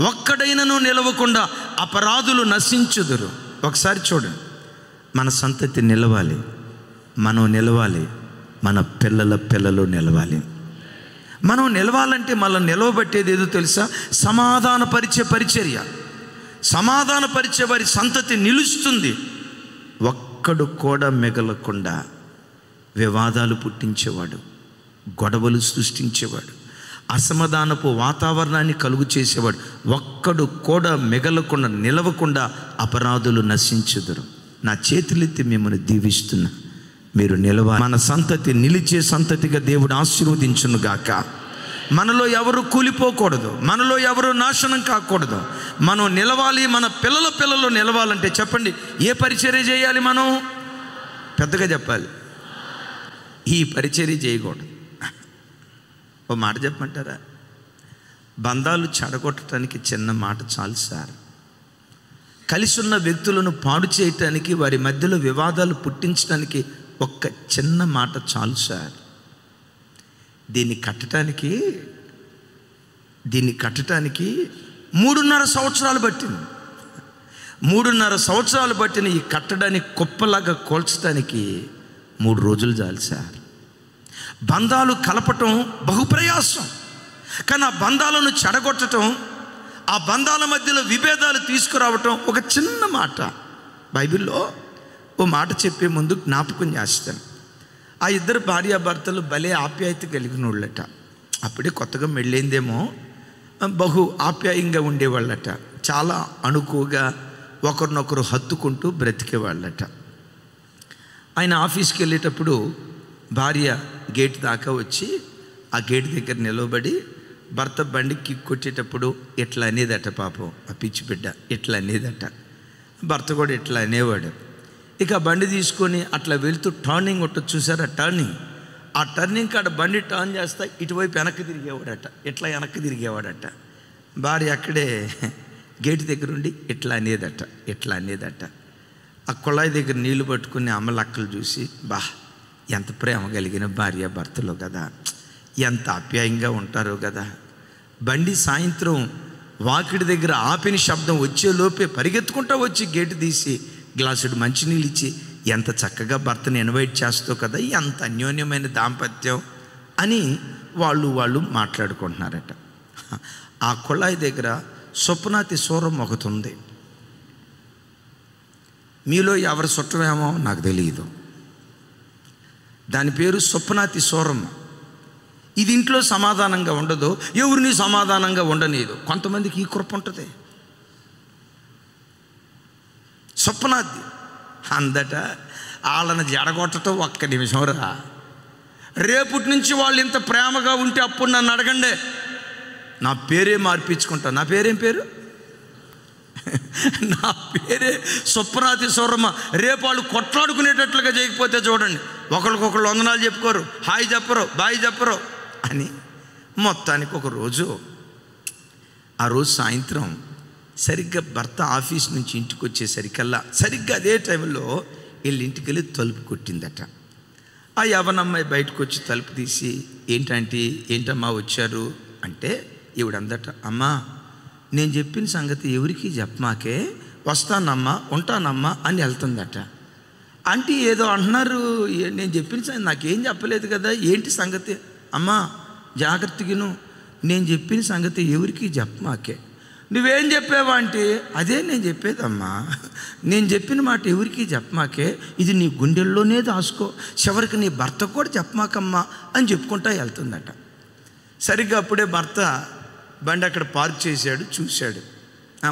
S1: ఒక్కడైనను నిలవకుండా అపరాధులు నశించుదురు. ఒకసారి చూడండి, మన సంతతి నిలవాలి, మనం నిలవాలి, మన పిల్లలు నిలవాలి. మనం నిలవాలంటే మనం నిలవబట్టేది ఏదో తెలుసా? సమాధానపరిచే పరిచర్య. సమాధానపరిచే వారి సంతతి నిలుస్తుంది. ఒక్కడు కూడా మిగలకుండా వివాదాలు పుట్టించేవాడు, గొడవలు సృష్టించేవాడు, అసమాధానపు వాతావరణాన్ని కలుగు చేసేవాడు ఒక్కడు కూడా మిగలకుండా నిలవకుండా అపరాధులు నశించుదురు. నా చేతులెత్తి మిమ్మల్ని దీవిస్తున్నా, మీరు నిలవాలి. మన సంతతి నిలిచే సంతతిగా దేవుడు ఆశీర్వదించును గాక. మనలో ఎవరు కూలిపోకూడదు, మనలో ఎవరు నాశనం కాకూడదు. మనం నిలవాలి. మన పిల్లలు నిలవాలంటే చెప్పండి, ఏ పరిచర్య చేయాలి? మనం పెద్దగా చెప్పాలి. ఈ పరిచర్య చేయకూడదు. ఓ మాట చెప్పమంటారా? బంధాలు చెడగొట్టడానికి చిన్న మాట చాలు సార్. కలిసి ఉన్న వ్యక్తులను పాడు చేయటానికి, వారి మధ్యలో వివాదాలు పుట్టించడానికి ఒక్క చిన్న మాట చాలు సార్. దీన్ని కట్టడానికి 3.5 సంవత్సరాలు పట్టింది. 3.5 సంవత్సరాలు పట్టిన ఈ కట్టడాన్ని కుప్పలాగా కోల్చడానికి 3 రోజులు చాలు సార్. బంధాలు కలపటం బహుప్రయాసం, కానీ ఆ బంధాలను చెడగొట్టడం, ఆ బంధాల మధ్యలో విభేదాలు తీసుకురావటం ఒక చిన్న మాట. బైబిల్లో ఓ మాట చెప్పే ముందు జ్ఞాపకం చేస్తాను. ఆ ఇద్దరు భార్యాభర్తలు భలే ఆప్యాయత కలిగిన వాళ్ళట. అప్పుడే కొత్తగా మెళ్ళైందేమో, బహు ఆప్యాయంగా ఉండేవాళ్ళట. చాలా అణుకువగా ఒకరినొకరు హత్తుకుంటూ బ్రతికేవాళ్ళట. ఆయన ఆఫీస్కి వెళ్ళేటప్పుడు భార్య గేట్ దాకా వచ్చి ఆ గేట్ దగ్గర నిలబడి భర్త బండికి కొట్టేటప్పుడు ఇట్లా అనేదట. పాపం ఆ పిచ్చి బిడ్డ ఇట్లా అనేదట. భర్త కూడా ఇట్లా అనేవాడు. ఇక బండి తీసుకొని అట్లా వెళ్తూ టర్నింగ్ ఉంటుంది చూసారు, ఆ టర్నింగ్ కాడ బండి టర్న్ చేస్తా ఇటువైపు వెనక్కి తిరిగేవాడట, ఇట్లా వెనక్కి తిరిగేవాడట. భార్య అక్కడే గేట్ దగ్గర ఉండి ఇట్లా అనేదట. ఆ కుళాయి దగ్గర నీళ్లు పట్టుకుని అమ్మలక్కలు చూసి, బా ఎంత ప్రేమ కలిగిన భార్య భర్తలు కదా, ఎంత ఆప్యాయంగా ఉంటారో కదా. బండి సాయంత్రం వాకిడి దగ్గర ఆపిన శబ్దం వచ్చేలోపే పరిగెత్తుకుంటా వచ్చి గేటు తీసి గ్లాసుడు మంచినీళ్ళు ఇచ్చి ఎంత చక్కగా భర్తని ఇన్వైట్ చేస్తావు కదా, ఎంత అన్యోన్యమైన దాంపత్యం అని వాళ్ళు మాట్లాడుకుంటున్నారట. ఆ కుళాయి దగ్గర స్వప్నాతి సూరం ఒకటి ఉంది. మీలో ఎవరు చుట్టమేమో నాకు తెలియదు. దాని పేరు స్వప్నాతి సూరం. ఇది ఇంట్లో సమాధానంగా ఉండదు, ఎవరిని సమాధానంగా ఉండనీదు. కొంతమందికి ఈ కృప ఉంటుంది. స్వప్నాతి అందట వాళ్ళని జడగొట్టడం ఒక్క నిమిషం రా. రేపటి నుంచి వాళ్ళు ఇంత ప్రేమగా ఉంటే అప్పుడు నన్ను అడగండి. నా పేరే మార్పించుకుంటా. నా పేరేం పేరు? నా పేరే సుప్నాతి సూరమ్మ. రేపు వాళ్ళు కొట్లాడుకునేటట్లుగా చేయకపోతే చూడండి, ఒకరికొకరు వందనాలు చెప్పుకోరు, హాయ్ చెప్పరు, బాయ్ చెప్పరు అని. మొత్తానికి ఒక రోజు, ఆ రోజు సాయంత్రం సరిగ్గా భర్త ఆఫీస్ నుంచి ఇంటికి వచ్చేసరికల్లా సరిగ్గా అదే టైంలో వీళ్ళ ఇంటికి వెళ్ళి తలుపు కొట్టిందట. ఆ యవనమ్మాయి బయటకు వచ్చి తలుపు తీసి, ఏంటంటే ఏంటమ్మా వచ్చారు అంటే, ఈవిడందట, అమ్మా నేను చెప్పిన సంగతి ఎవరికి చెప్పమాకే, వస్తానమ్మా ఉంటానమ్మా అని వెళ్తుందట. అంటే ఏదో అంటున్నారు, నేను చెప్పిన సంగతి నాకేం చెప్పలేదు కదా, ఏంటి సంగతి? అమ్మా జాగ్రత్తగాను, నేను చెప్పిన సంగతి ఎవరికి చెప్పమాకే. నువ్వేం చెప్పావా అంటే, అదే నేను చెప్పేదమ్మా, నేను చెప్పిన మాట ఎవరికి చెప్పమాకే, ఇది నీ గుండెల్లోనే దాసుకో, చివరికి నీ భర్తకు కూడా చెప్పమాకమ్మా అని చెప్పుకుంటా వెళ్తుందట. సరిగ్గా అప్పుడే భర్త బండి అక్కడ పార్క్ చేశాడు, చూశాడు.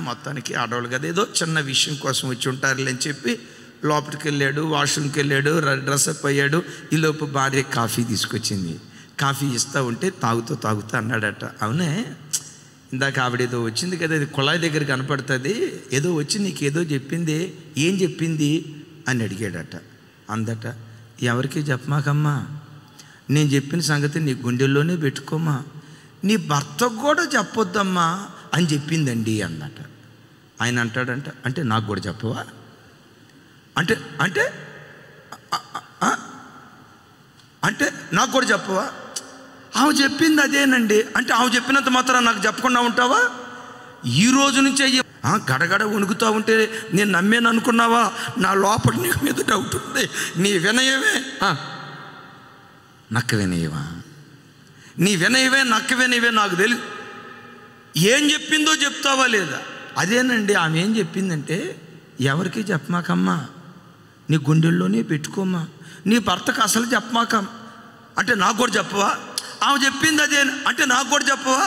S1: మొత్తానికి ఆడవాళ్ళు కదా, ఏదో చిన్న విషయం కోసం వచ్చి ఉంటారులే అని చెప్పి లోపలికి వెళ్ళాడు, వాష్రూమ్కి వెళ్ళాడు, డ్రెస్అప్ అయ్యాడు. ఈలోపు భార్య కాఫీ తీసుకొచ్చింది. కాఫీ ఇస్తూ ఉంటే తాగుతూ అన్నాడట, అవునే ఇందాక ఆవిడేదో వచ్చింది కదా, ఇది కుళాయి దగ్గర కనపడుతుంది, ఏదో వచ్చి నీకు ఏదో చెప్పింది, ఏం చెప్పింది అని అడిగాడట. అందట, ఎవరికి చెప్పమాకమ్మా, నేను చెప్పిన సంగతి నీ గుండెల్లోనే పెట్టుకోమా, నీ భర్తకు కూడా చెప్పొద్దమ్మా అని చెప్పిందండి అందట. ఆయన అంటాడంట, అంటే నాకు కూడా చెప్పవా అంటే అంటే అంటే నాకు కూడా చెప్పవా? ఆమె చెప్పింది అదేనండి అంటే, ఆమె చెప్పినంత మాత్రం నాకు చెప్పకుండా ఉంటావా? ఈ రోజు నుంచే గడగడ వణుకుతూ ఉంటే నేను నమ్మేను అనుకున్నావా? నా లోపల నీ మీద డౌట్ ఉంది. నీ వినయమే నక్క వినయవా? నీ వినయవే నక్క వినయవే నాకు తెలియదు. ఏం చెప్పిందో చెప్తావా లేదా? అదేనండి ఆమె ఏం చెప్పిందంటే, ఎవరికి చెప్పమాకమ్మా, నీ గుండెల్లోనే పెట్టుకోమ్మా, నీ భర్తకు అసలు చెప్పమాక అంటే నాకు కూడా చెప్పవా? ఆమె చెప్పింది అదే అంటే నాకు కూడా చెప్పవా?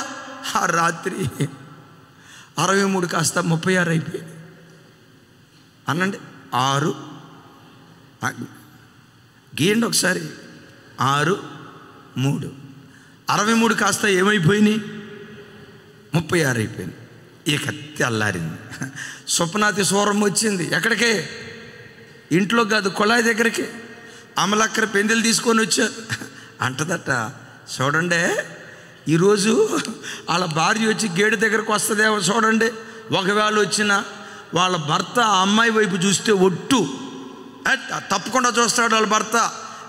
S1: ఆ రాత్రి 63 కాస్త 36 అయిపోయింది అనండి. 6 గీయండి ఒకసారి, 6 3 63 కాస్త ఏమైపోయినాయి? 36 అయిపోయింది. ఇక తెల్లారింది. స్వప్నాతి సూరం వచ్చింది. ఎక్కడికే? ఇంట్లో కాదు, కుళాయి దగ్గరికి. అమలక్కర పెందెలు తీసుకొని వచ్చారు. అంటదట, చూడండి ఈరోజు వాళ్ళ భార్య వచ్చి గేటు దగ్గరకు వస్తుందేమో చూడండి, ఒకవేళ వచ్చిన వాళ్ళ భర్త ఆ అమ్మాయి వైపు చూస్తే ఒట్టు తప్పకుండా చూస్తాడు వాళ్ళ భర్త,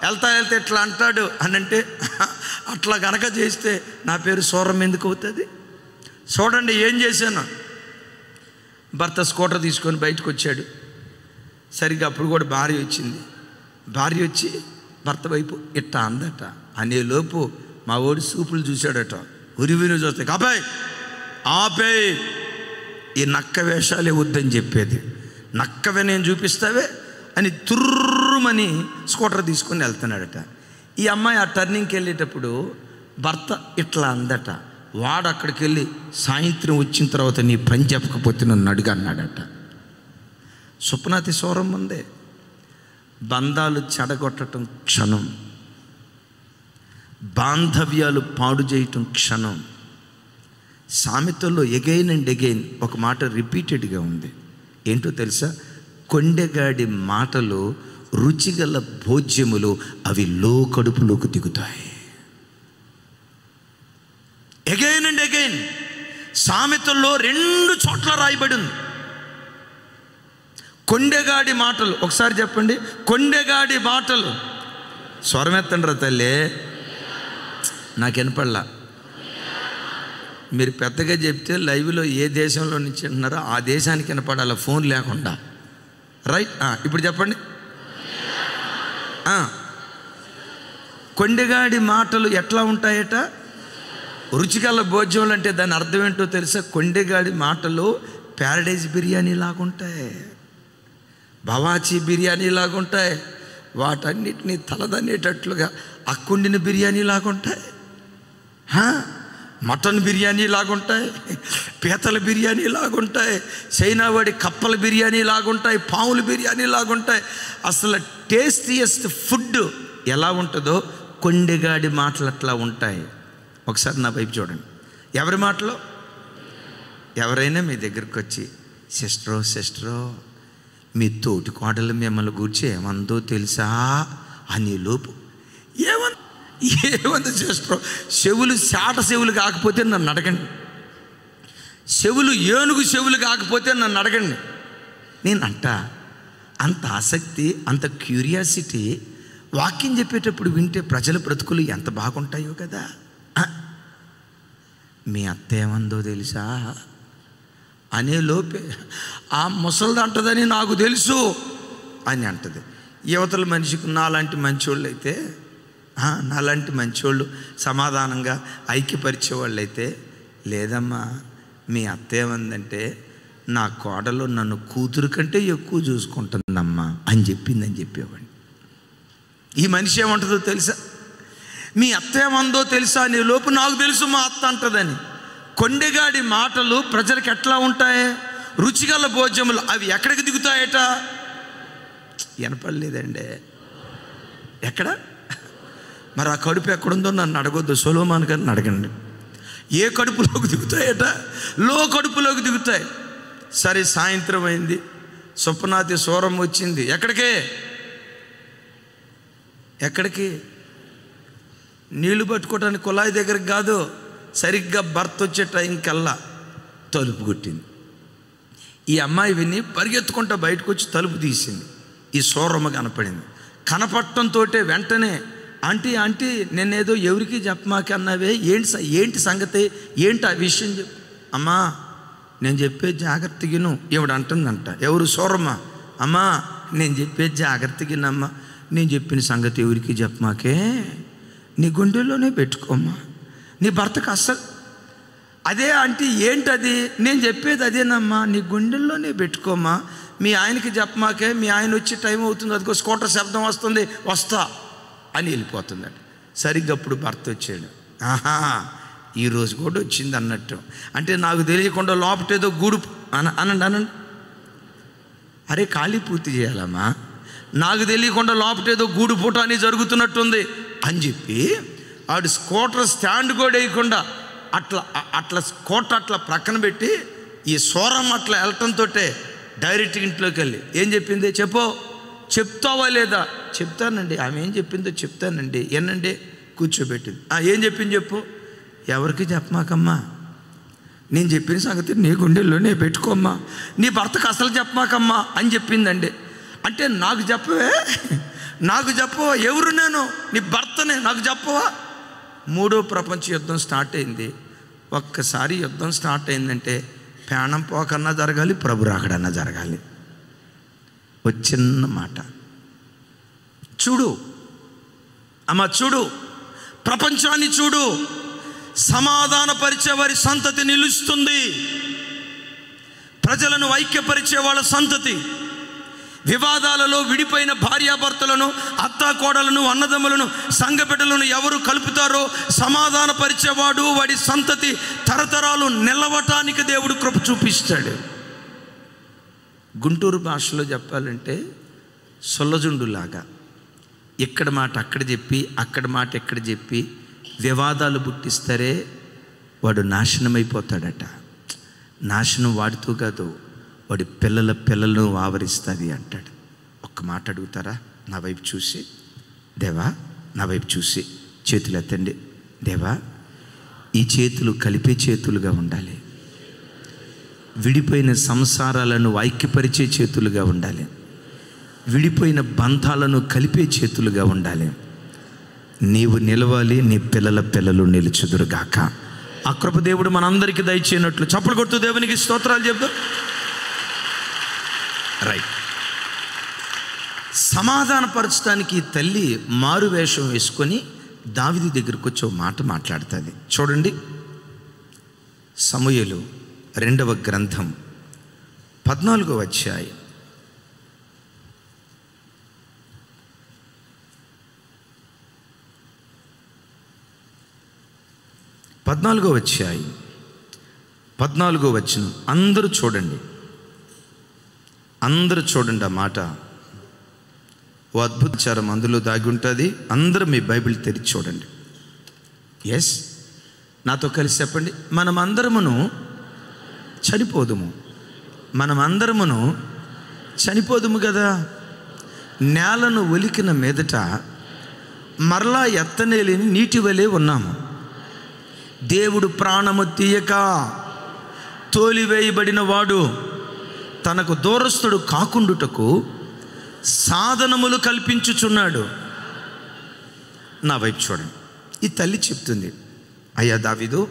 S1: వెళ్తా ఇట్లా అంటాడు అని అంటే, అట్లా కనుక చేస్తే నా పేరు సూరం ఎందుకు అవుతుంది? చూడండి ఏం చేశాను. భర్త స్కూటర్ తీసుకొని బయటకు వచ్చాడు. సరిగ్గా అప్పుడు కూడా భార్య వచ్చింది. భార్య వచ్చి భర్త వైపు ఇట్టా అందట. అనేలోపు మా ఓడి సూపులు చూశాడట. ఉరివిని చూస్తే ఆపే ఈ నక్క వేషాలే వద్దని చెప్పేది, నక్కవే నేను చూపిస్తావే అని తుర్రుమని స్కూటర్ తీసుకొని వెళ్తున్నాడట. ఈ అమ్మాయి ఆ టర్నింగ్కి వెళ్ళేటప్పుడు భర్త ఇట్లా అందట. వాడు అక్కడికి వెళ్ళి, సాయంత్రం వచ్చిన తర్వాత నీ పని చెప్పకపోతే నన్ను అడుగు అన్నాడట. స్వప్నాతి సూరం ఉందే. బంధాలు చెడగొట్టడం క్షణం, బాంధవ్యాలు పాడు చేయటం క్షణం. సామెతల్లో ఎగైన్ అండ్ ఎగైన్ ఒక మాట రిపీటెడ్గా ఉంది. ఏంటో తెలుసా? కొండెగాడి మాటలు రుచిగల భోజ్యములు, అవి కడుపులోకి దిగుతాయి. ఎగైన్ అండ్ ఎగైన్ సామెతల్లో 2 చోట్ల రాయబడి ఉంది. కొండెగాడి మాటలు, ఒకసారి చెప్పండి, కొండెగాడి మాటలు. స్వరమెత్తండ్రా తల్లి, నాకు వినపడలా. మీరు పెద్దగా చెప్తే లైవ్లో ఏ దేశంలో నుంచి వింటున్నారో ఆ దేశానికి వినపడాలి, ఫోన్ లేకుండా. రైట్? ఇప్పుడు చెప్పండి. కొండెగాడి మాటలు ఎట్లా ఉంటాయట? రుచిగల భోజ్యములు. అంటే దాని అర్థం ఏంటో తెలుసా? కొండెగాడి మాటలు ప్యారడైజ్ బిర్యానీ లాగుంటాయి, బవాచీ బిర్యానీ లాగుంటాయి, వాటన్నిటినీ తలదనేటట్లుగా అక్కుండిన బిర్యానీ లాగుంటాయి, మటన్ బిర్యానీ లాగుంటాయి, పీతల బిర్యానీ లాగుంటాయి, చైనావాడి కప్పల బిర్యానీ లాగుంటాయి, పాముల బిర్యానీ లాగుంటాయి. అసలు టేస్టియస్ట్ ఫుడ్ ఎలా ఉంటుందో కొండెగాడి మాటలు అట్లా ఉంటాయి. ఒకసారి నా వైపు చూడండి. ఎవరి మాటలో? ఎవరైనా మీ దగ్గరికి వచ్చి సిస్టరో మీ తోటి కోడలు మిమ్మల్ని గూర్చి ఏమందో తెలుసా అని లోపు ఏమంది సిస్టరో? చెవులు చాట చెవులు కాకపోతే నన్ను అడగండి, చెవులు ఏనుగు చెవులు కాకపోతే నన్ను అడగండి. నేను అంత ఆసక్తి, అంత క్యూరియాసిటీ వాక్యం చెప్పేటప్పుడు వింటే ప్రజల బ్రతుకులు ఎంత బాగుంటాయో కదా. మీ అత్త ఏమందో తెలుసా అనే లోపే ఆ ముసలిది అంటదని నాకు తెలుసు అని అంటది. యువతల మనిషికి నాలాంటి మంచోళ్ళు అయితే, నాలాంటి మంచోళ్ళు సమాధానంగా ఐక్యపరిచేవాళ్ళు అయితే, లేదమ్మా మీ అత్త ఏమందంటే నా కోడలు నన్ను కూతురు కంటే ఎక్కువ చూసుకుంటుందమ్మా అని చెప్పిందని చెప్పేవాడిని. ఈ మనిషి ఏమంటుందో తెలుసా? మీ అత్త ఏమందో తెలుసా నీ లోపు నాకు తెలుసు మా అత్త అంటదని. కొండెగాడి మాటలు ప్రజలకు ఎట్లా ఉంటాయి? రుచిగల భోజములు అవి ఎక్కడికి దిగుతాయట? వినపడలేదండి. ఎక్కడ? మరి ఆ కడుపు ఎక్కడుందో నన్ను అడగొద్దు, సొలొమోను గారిని అడగండి. ఏ కడుపులోకి దిగుతాయట? లో కడుపులోకి దిగుతాయి. సరే, సాయంత్రం అయింది, స్వప్నాతి సూరం వచ్చింది. ఎక్కడికి? నీళ్లు పట్టుకోవడానికి కుళాయి దగ్గరికి కాదు, సరిగ్గా భర్త వచ్చే టైంకల్లా తలుపు కొట్టింది. ఈ అమ్మాయి విని పరిగెత్తుకుంటా బయటకు వచ్చి తలుపు తీసింది. ఈ సూరమ్మ కనపడింది. కనపడటంతో వెంటనే ఆంటీ నేనేదో ఎవరికి చెప్పమాకి అన్నావే, ఏంటి సంగతి, ఏంటి ఆ విషయం చెప్పు. అమ్మా నేను చెప్పే జాగ్రత్తగిను. ఈవిడ అంటుందంట, ఎవరు? సూరమ్మ. అమ్మా నేను చెప్పే జాగ్రత్తగినమ్మా, నేను చెప్పిన సంగతి ఎవరికి చెప్పమాకే, నీ గుండెల్లోనే పెట్టుకోమ్మా, నీ భర్తకు అస్సలు. అదే ఆంటీ ఏంటది? నేను చెప్పేది అదేనమ్మా, నీ గుండెల్లోనే పెట్టుకోమ్మా, మీ ఆయనకి చెప్పమాకే, మీ ఆయన వచ్చే టైం అవుతుంది, అదిగో స్కూటర్ శబ్దం వస్తుంది, వస్తా అని వెళ్ళిపోతుందట. సరిగ్గా అప్పుడు భర్త వచ్చాడు. ఈరోజు కూడా వచ్చింది అన్నట్టు. అంటే నాకు తెలియకుండా లోపటేదో గూడు అనండి. అరే ఖాళీ పూర్తి చేయాలమ్మా, నాకు తెలియకుండా లోపటేదో గూడు పూట అని జరుగుతున్నట్టుంది అని చెప్పి ఆడు స్కూటర్ స్టాండ్ కూడా వేయకుండా అట్లా స్కూటర్ అట్లా ప్రక్కన పెట్టి ఈ సూరం అట్లా వెళ్ళటంతో డైరెక్ట్గా ఇంట్లోకి వెళ్ళి ఏం చెప్పింది చెప్తావా లేదా? చెప్తానండి. ఆమె ఏం చెప్పిందో చెప్తానండి, ఏనండి కూర్చోబెట్టింది. ఏం చెప్పింది చెప్పు. ఎవరికి చెప్పమాకమ్మా, నేను చెప్పిన సంగతి నీ గుండెల్లోనే పెట్టుకోమ్మా, నీ భర్తకు అసలు చెప్పమాకమ్మా అని చెప్పిందండి. అంటే నాకు చెప్పవే, నాకు చెప్పవా? ఎవరు నేను? నీ భర్తనే, నాకు చెప్పవా? మూడో ప్రపంచ యుద్ధం స్టార్ట్ అయింది. ఒక్కసారి యుద్ధం స్టార్ట్ అయిందంటే ప్రాణం పోకన్నా జరగాలి, ప్రభు రాకడన్నా జరగాలి. చిన్న మాట చూడు అమ్మ, చూడు ప్రపంచాన్ని చూడు, సమాధానపరిచే వారి సంతతి నిలుస్తుంది, ప్రజలను ఐక్యపరిచే వాళ్ళ సంతతి. వివాదాలలో విడిపోయిన భార్యాభర్తలను, అత్తాకోడలను, అన్నదమ్ములను, సంఘబిడ్డలను ఎవరు కలుపుతారో సమాధానపరిచేవాడు, వాడి సంతతి తరతరాలు నిలవటానికి దేవుడు కృప చూపిస్తాడు. గుంటూరు భాషలో చెప్పాలంటే సొల్లజుండులాగా ఇక్కడ మాట అక్కడ చెప్పి, అక్కడ మాట ఎక్కడ చెప్పి వివాదాలు పుట్టిస్తారే వాడు నాశనమైపోతాడట. నాశనం వాడితో కాదు, వాడి పిల్లలను ఆవరిస్తుంది అంటాడు. ఒక్క మాట అడుగుతారా? నా వైపు చూసి, దేవా నా వైపు చూసి చేతులు ఎత్తండి. దేవా ఈ చేతులు కలిపే చేతులుగా ఉండాలి, విడిపోయిన సంసారాలను ఐక్యపరిచే చేతులుగా ఉండాలి, విడిపోయిన బంధాలను కలిపే చేతులుగా ఉండాలి. నీవు నిలవాలి, నీ పిల్లలు నిలుచుదురుగాక. ఆ కృప దేవుడు మనందరికీ దయచేయనట్లు చప్పలు కొడుతూ దేవునికి స్తోత్రాలు చెప్తూ రైట్. సమాధానపరచడానికి తల్లి మారు వేషం వేసుకొని దావీదు దగ్గరకు వచ్చి ఒక మాట మాట్లాడుతుంది. చూడండి, సమూయేలు 2వ గ్రంథం 14వ అధ్యాయం 14వ అధ్యాయం 14వ వచనం. అందరూ చూడండి ఆ మాట. ఓ అద్భుతచారం అందులో దాగి ఉంటుంది. అందరూ మీ బైబిల్ తెరిచి చూడండి. ఎస్, నాతో కలిసి చెప్పండి, మనమందరమును చనిపోదుము. మనమందరమును చనిపోదుము కదా. నేలను ఒలికిన మీదట మరలా ఎత్తనేలేని నీటి వలె ఉన్నాము. దేవుడు ప్రాణము తీయక తోలివేయబడిన వాడు తనకు దూరస్తుడు కాకుండుటకు సాధనములు కల్పించుచున్నాడు. నా వైపు చూడండి. ఈ తల్లి చెప్తుంది, అయ్యా దావీదు,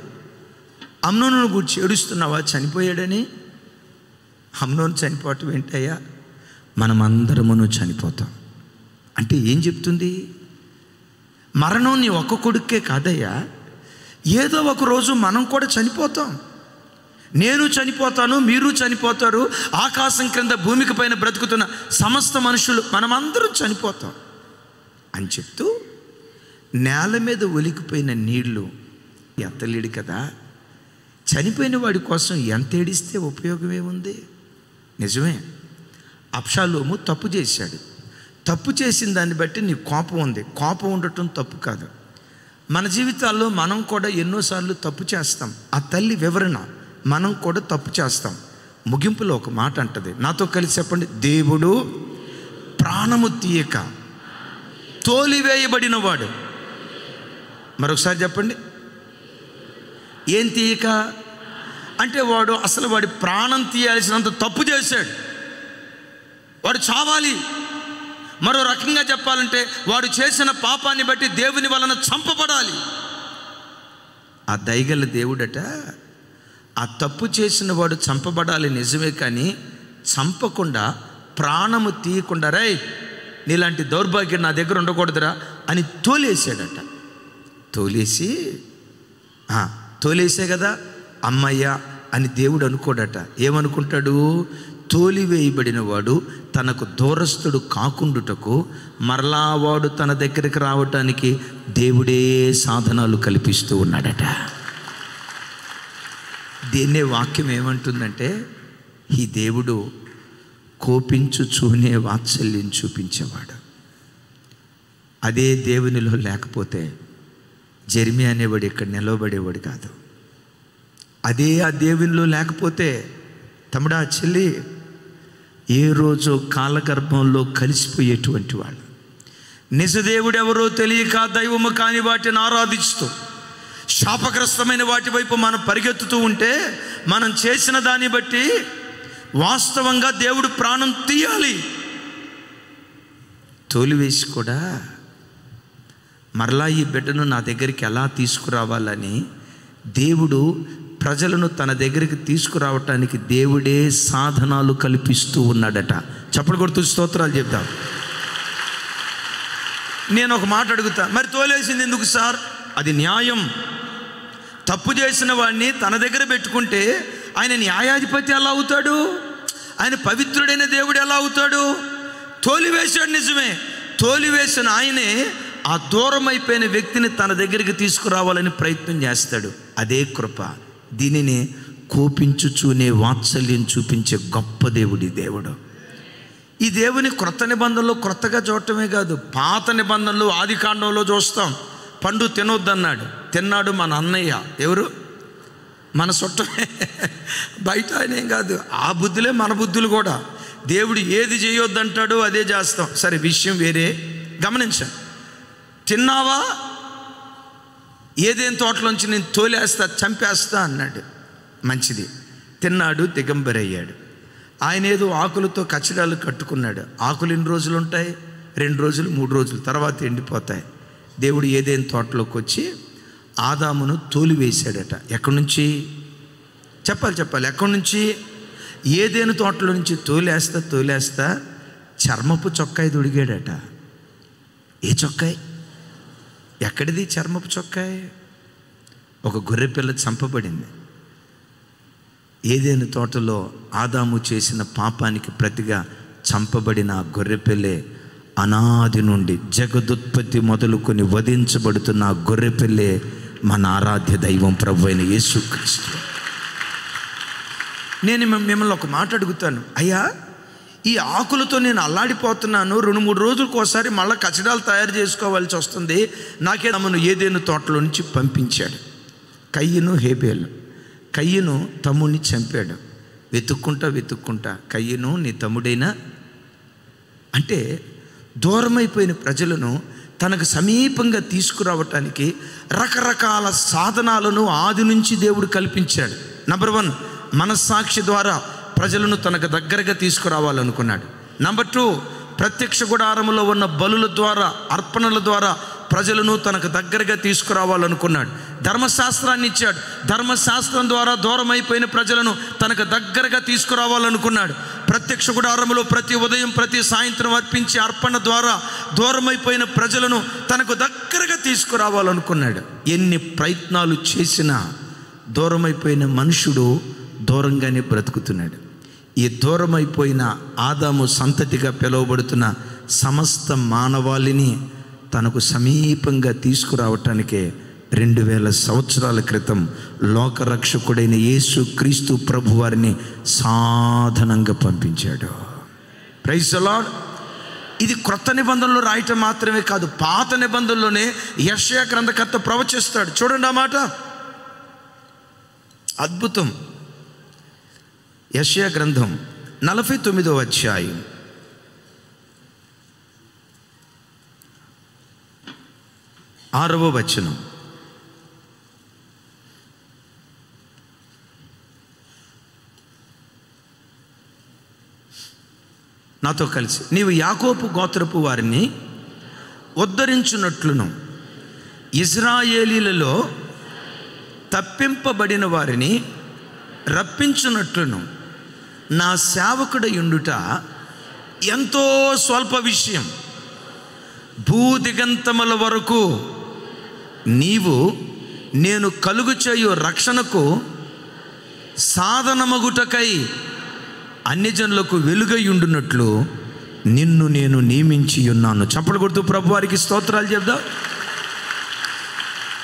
S1: అమ్నోను గురించి ఏడుస్తున్నావా చనిపోయాడని? అమ్నోను చనిపోవటం ఏంటయ్యా? మనమందరమును చనిపోతాం అంటే ఏం చెప్తుంది? మరణం నీ ఒక్క కొడుకే కాదయ్యా, ఏదో ఒక రోజు మనం కూడా చనిపోతాం. నేను చనిపోతాను, మీరు చనిపోతారు, ఆకాశం క్రింద భూమికి పైన బ్రతుకుతున్న సమస్త మనుషులు మనమందరం చనిపోతాం అని చెప్తూ, నేల మీద ఒలికిపోయిన నీళ్లు ఎత్తలేడు కదా, చనిపోయిన వాడి కోసం ఎంత ఏడిస్తే ఉపయోగం ఏముంది? నిజమే, అబ్షాలోము తప్పు చేశాడు. తప్పు చేసిన దాన్ని బట్టి నీ కోపం ఉంది. కోపం ఉండటం తప్పు కాదు. మన జీవితాల్లో మనం కూడా ఎన్నోసార్లు తప్పు చేస్తాం. ఆ తల్లి వివరణ, మనం కూడా తప్పు చేస్తాం. ముగింపులో ఒక మాట అంటది, నాతో కలిసి చెప్పండి, దేవుడు ప్రాణము తీయక తోలివేయబడిన వాడు. మరొకసారి చెప్పండి, ఏం తీయక అంటే వాడు అసలు వాడి ప్రాణం తీయాల్సినంత తప్పు చేశాడు. వాడు చావాలి. మరో రకంగా చెప్పాలంటే వాడు చేసిన పాపాన్ని బట్టి దేవుని వలన చంపబడాలి. ఆ దయగల దేవుడట ఆ తప్పు చేసిన వాడు చంపబడాలి నిజమే, కానీ చంపకుండా ప్రాణము తీయకుండా, రే నీలాంటి దౌర్భాగ్యం నా దగ్గర ఉండకూడదురా అని తోలేసాడట. తోలేసే కదా అమ్మయ్య అని దేవుడు అనుకోడట. ఏమనుకుంటాడు? తోలివేయబడిన వాడు తనకు దూరస్తుడు కాకుండుటకు మరలా వాడు తన దగ్గరికి రావటానికి దేవుడే సాధనాలు కల్పిస్తూ ఉన్నాడట. దీన్నే వాక్యం ఏమంటుందంటే, ఈ దేవుడు కోపించుచూనే వాత్సల్యం చూపించేవాడు. అదే దేవునిలో లేకపోతే జెర్మియా అనేవాడు ఇక్కడ నిలవబడేవాడు కాదు. అదే ఆ దేవునిలో లేకపోతే తమ్ముడా చెల్లి ఏ రోజు కాలగర్భంలో కలిసిపోయేటువంటి వాళ్ళు. నిజదేవుడెవరో తెలియక దైవము కాని వాటిని ఆరాధిస్తూ శాపగ్రస్తమైన వాటి వైపు మనం పరిగెత్తుతూ ఉంటే మనం చేసిన దాన్ని బట్టి వాస్తవంగా దేవుడు ప్రాణం తీయాలి. తోలివేసి కూడా మరలా ఈ బిడ్డను నా దగ్గరికి ఎలా తీసుకురావాలని దేవుడు ప్రజలను తన దగ్గరికి తీసుకురావటానికి దేవుడే సాధనాలు కల్పిస్తూ ఉన్నాడట. చప్పట్లు కొడుతూ స్తోత్రాలు చెప్తాం. నేను ఒక మాట అడుగుతా, మరి తోలేసింది ఎందుకు సార్? అది న్యాయం. తప్పు చేసిన వాడిని తన దగ్గర పెట్టుకుంటే ఆయన న్యాయాధిపతి ఎలా అవుతాడు? ఆయన పవిత్రుడైన దేవుడు ఎలా అవుతాడు? తోలివేశాడు నిజమే. తోలివేసిన ఆయనే ఆ దూరం అయిపోయిన వ్యక్తిని తన దగ్గరికి తీసుకురావాలని ప్రయత్నం చేస్తాడు. అదే కృప. దీనిని కోపించుచూనే వాత్సల్యం చూపించే గొప్ప దేవుడి దేవుడు. ఈ దేవుని క్రొత్త నిబంధనలో క్రొత్తగా చూడటమే కాదు, పాత నిబంధనలు ఆది కాండంలో చూస్తాం. పండు తినొద్దన్నాడు, తిన్నాడు మన అన్నయ్య. ఎవరు? మన చుట్టమే, బయట ఆయనేం కాదు. ఆ బుద్ధులే మన బుద్ధులు కూడా. దేవుడు ఏది చేయొద్దంటాడో అదే చేస్తాం. సరే, విషయం వేరే. గమనించండి, తిన్నావా? ఏదేం తోటలోంచి నేను తోలేస్తా, చంపేస్తా అన్నాడు. మంచిది. తిన్నాడు, దిగంబరయ్యాడు. ఆయన ఏదో ఆకులతో కచ్చడాలు కట్టుకున్నాడు. ఆకులు ఎన్ని రోజులు ఉంటాయి? 2 రోజులు 3 రోజులు, తర్వాత ఎండిపోతాయి. దేవుడు ఏదేం తోటలోకి వచ్చి ఆదామును తోలివేశాడట. ఎక్కడి నుంచి చెప్పాలి? ఎక్కడి నుంచి? ఏదేను తోటలో నుంచి తోలేస్తా చర్మపు చొక్కాయి తొడిగాడట. ఏ చొక్కాయి? ఎక్కడిది చర్మపు చొక్కాయి? ఒక గొర్రెపిల్ల చంపబడింది. ఏదేను తోటలో ఆదాము చేసిన పాపానికి ప్రతిగా చంపబడిన ఆ గొర్రెపిల్లే అనాది నుండి జగదుత్పత్తి మొదలుకొని వధించబడుతున్న ఆ గొర్రెపిల్లే మన ఆరాధ్య దైవం ప్రభువైన యేసుక్రీస్తు. నేను మిమ్మల్ని ఒక మాట అడుగుతాను, అయ్యా ఈ ఆకులతో నేను అల్లాడిపోతున్నాను, 2-3 రోజులకు ఒకసారి మళ్ళీ కచడాలు తయారు చేసుకోవాల్సి వస్తుంది, నాకే తమను ఏదేను తోటలో నుంచి పంపించాడు. కయ్యను హేబేలు. కయ్యను తమ్ముడిని చంపాడు. వెతుక్కుంటా కయ్యను నీ తమ్ముడైనా అంటే దూరమైపోయిన ప్రజలను తనకు సమీపంగా తీసుకురావటానికి రకరకాల సాధనాలను ఆది నుంచి దేవుడు కల్పించాడు. నంబర్ 1, మనస్సాక్షి ద్వారా ప్రజలను తనకు దగ్గరగా తీసుకురావాలనుకున్నాడు. నంబర్ 2, ప్రత్యక్ష గుడారములో ఉన్న బలుల ద్వారా, అర్పణల ద్వారా ప్రజలను తనకు దగ్గరగా తీసుకురావాలనుకున్నాడు. ధర్మశాస్త్రాన్ని ఇచ్చాడు. ధర్మశాస్త్రం ద్వారా దూరమైపోయిన ప్రజలను తనకు దగ్గరగా తీసుకురావాలనుకున్నాడు. ప్రత్యక్ష గుడారములో ప్రతి ఉదయం ప్రతి సాయంత్రం అర్పించే అర్పణ ద్వారా దూరమైపోయిన ప్రజలను తనకు దగ్గరగా తీసుకురావాలనుకున్నాడు. ఎన్ని ప్రయత్నాలు చేసినా దూరమైపోయిన మనుషుడు దూరంగానే బ్రతుకుతున్నాడు. ఈ దూరమైపోయిన ఆదాము సంతతిగా పిలువబడుతున్న సమస్త మానవాళిని తనకు సమీపంగా తీసుకురావటానికే 2000 సంవత్సరాల క్రితం లోకరక్షకుడైన యేసు క్రీస్తు ప్రభు వారిని సాధనంగా పంపించాడు. Praise the Lord. ఇది క్రొత్త నిబంధనలో రాయటం మాత్రమే కాదు, పాత నిబంధనలోనే యెషయా గ్రంథకర్త ప్రవచిస్తాడు. చూడండి ఆ మాట, అద్భుతం. యెషయా గ్రంథం 49వ అధ్యాయం 6వ వచనం. నాతో కలిసి, నీవు యాకోబు గోత్రపు వారిని ఉద్ధరించున్నట్లును ఇశ్రాయేలీలలో తప్పింపబడిన వారిని రప్పించున్నట్లును నా సేవకుడయుండుట ఎంతో స్వల్ప విషయం. భూదిగంతముల వరకు నీవు నేను కలుగు చేయు రక్షణకు సాధనమగుటకై అన్ని జనులకు వెలుగై ఉండునట్లు నిన్ను నేను నియమించి ఉన్నాను. చప్పలు కొడుతూ ప్రభు వారికి స్తోత్రాలు చెప్దాం.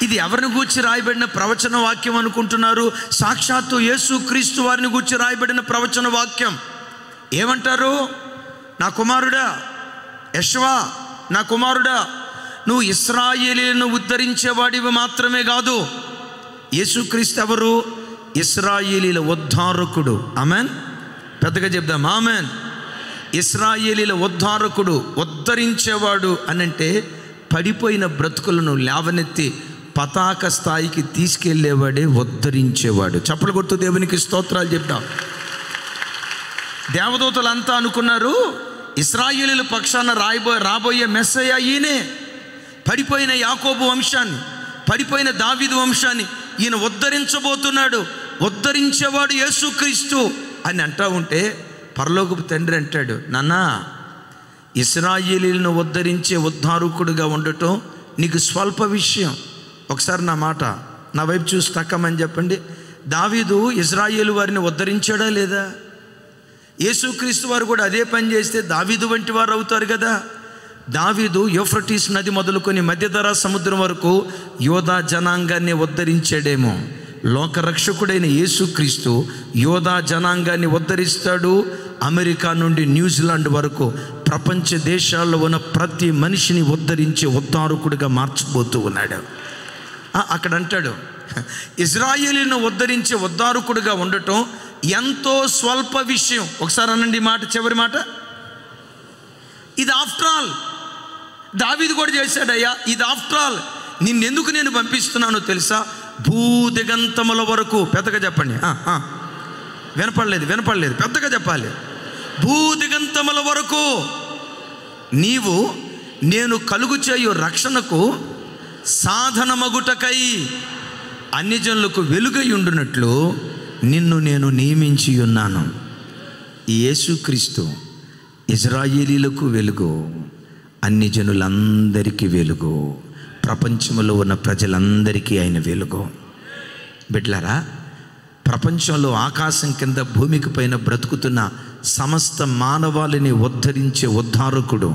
S1: ఇది ఎవరిని గూర్చి రాయబడిన ప్రవచన వాక్యం అనుకుంటున్నారు? సాక్షాత్తు యేసు క్రీస్తు వారిని గూర్చి రాయబడిన ప్రవచన వాక్యం. ఏమంటారు? నా కుమారుడా యెషవా, నా కుమారుడా, నువ్వు ఇశ్రాయేలీయులను ఉద్ధరించేవాడివి మాత్రమే కాదు. యేసుక్రీస్తు ఎవరు? ఇశ్రాయేలీల ఉద్ధారకుడు. ఆమెన్. పెద్దగా చెప్దాం ఆమెన్. ఇశ్రాయేలీల ఉద్ధారకుడు, ఉద్ధరించేవాడు అనంటే పడిపోయిన బ్రతుకులను లేవనెత్తి పతాక స్థాయికి తీసుకెళ్లేవాడే ఉద్ధరించేవాడు. చప్పలు కొడుతూ దేవునికి స్తోత్రాలు చెప్తాం. దేవదూతలంతా అనుకున్నారు ఇశ్రాయేలీల పక్షాన రాబోయే మెస్సయ్య ఈయనే. పడిపోయిన యాకోబు వంశాన్ని, పడిపోయిన దావీదు వంశాన్ని ఈయన ఉద్ధరించబోతున్నాడు, ఉద్ధరించేవాడు యేసుక్రీస్తు అని అంటా ఉంటే పరలోకపు తండ్రి అంటాడు, నాన్నా ఇశ్రాయేలీలను ఉద్ధరించే ఉద్ధారకుడుగా ఉండటం నీకు స్వల్ప విషయం. ఒకసారి నా మాట నా వైపు చూసి తక్కమని చెప్పండి. దావీదు ఇశ్రాయేలు వారిని ఉద్ధరించాడా లేదా? యేసుక్రీస్తు వారు కూడా అదే పని చేస్తే దావీదు వంటి వారు అవుతారు కదా. దావీదు యూఫ్రటీస్ నది మొదలుకొని మధ్యధరా సముద్రం వరకు యోధా జనాంగాన్ని ఉద్ధరించాడేమో. లోకరక్షకుడైన యేసుక్రీస్తు యోధా జనాంగాన్ని ఉద్ధరిస్తాడు. అమెరికా నుండి న్యూజిలాండ్ వరకు ప్రపంచ దేశాల్లో ఉన్న ప్రతి మనిషిని ఉద్ధరించే ఉద్ధారకుడిగా మార్చబోతూ ఉన్నాడు. అక్కడ అంటాడు ఇశ్రాయేలీయులను ఉద్ధరించే ఉద్ధారకుడిగా ఉండటం ఎంతో స్వల్ప విషయం. ఒకసారి అనండి మాట, చివరి మాట. ఇది ఆఫ్టర్ ఆల్ దావీదు కూడా చేశాడయ్యా. ఇది ఆఫ్టర్ ఆల్ నిన్నెందుకు నేను పంపిస్తున్నానో తెలుసా? భూదిగంతముల వరకు. పెద్దగా చెప్పండి. వినపడలేదు, పెద్దగా చెప్పాలి. భూదిగంతముల వరకు నీవు నేను కలుగు చేయు రక్షణకు సాధనమగుటకై అన్ని జనులకు వెలుగై ఉండునట్లు నిన్ను నేను నియమించి ఉన్నాను. యేసుక్రీస్తు ఇశ్రాయేలీలకు వెలుగు, అన్ని జనులందరికీ వెలుగు, ప్రపంచంలో ఉన్న ప్రజలందరికీ ఆయన వెలుగు. బిడ్డలారా, ప్రపంచంలో ఆకాశం కింద భూమికి పైన బ్రతుకుతున్న సమస్త మానవాళిని ఉద్ధరించే ఉద్ధారకుడు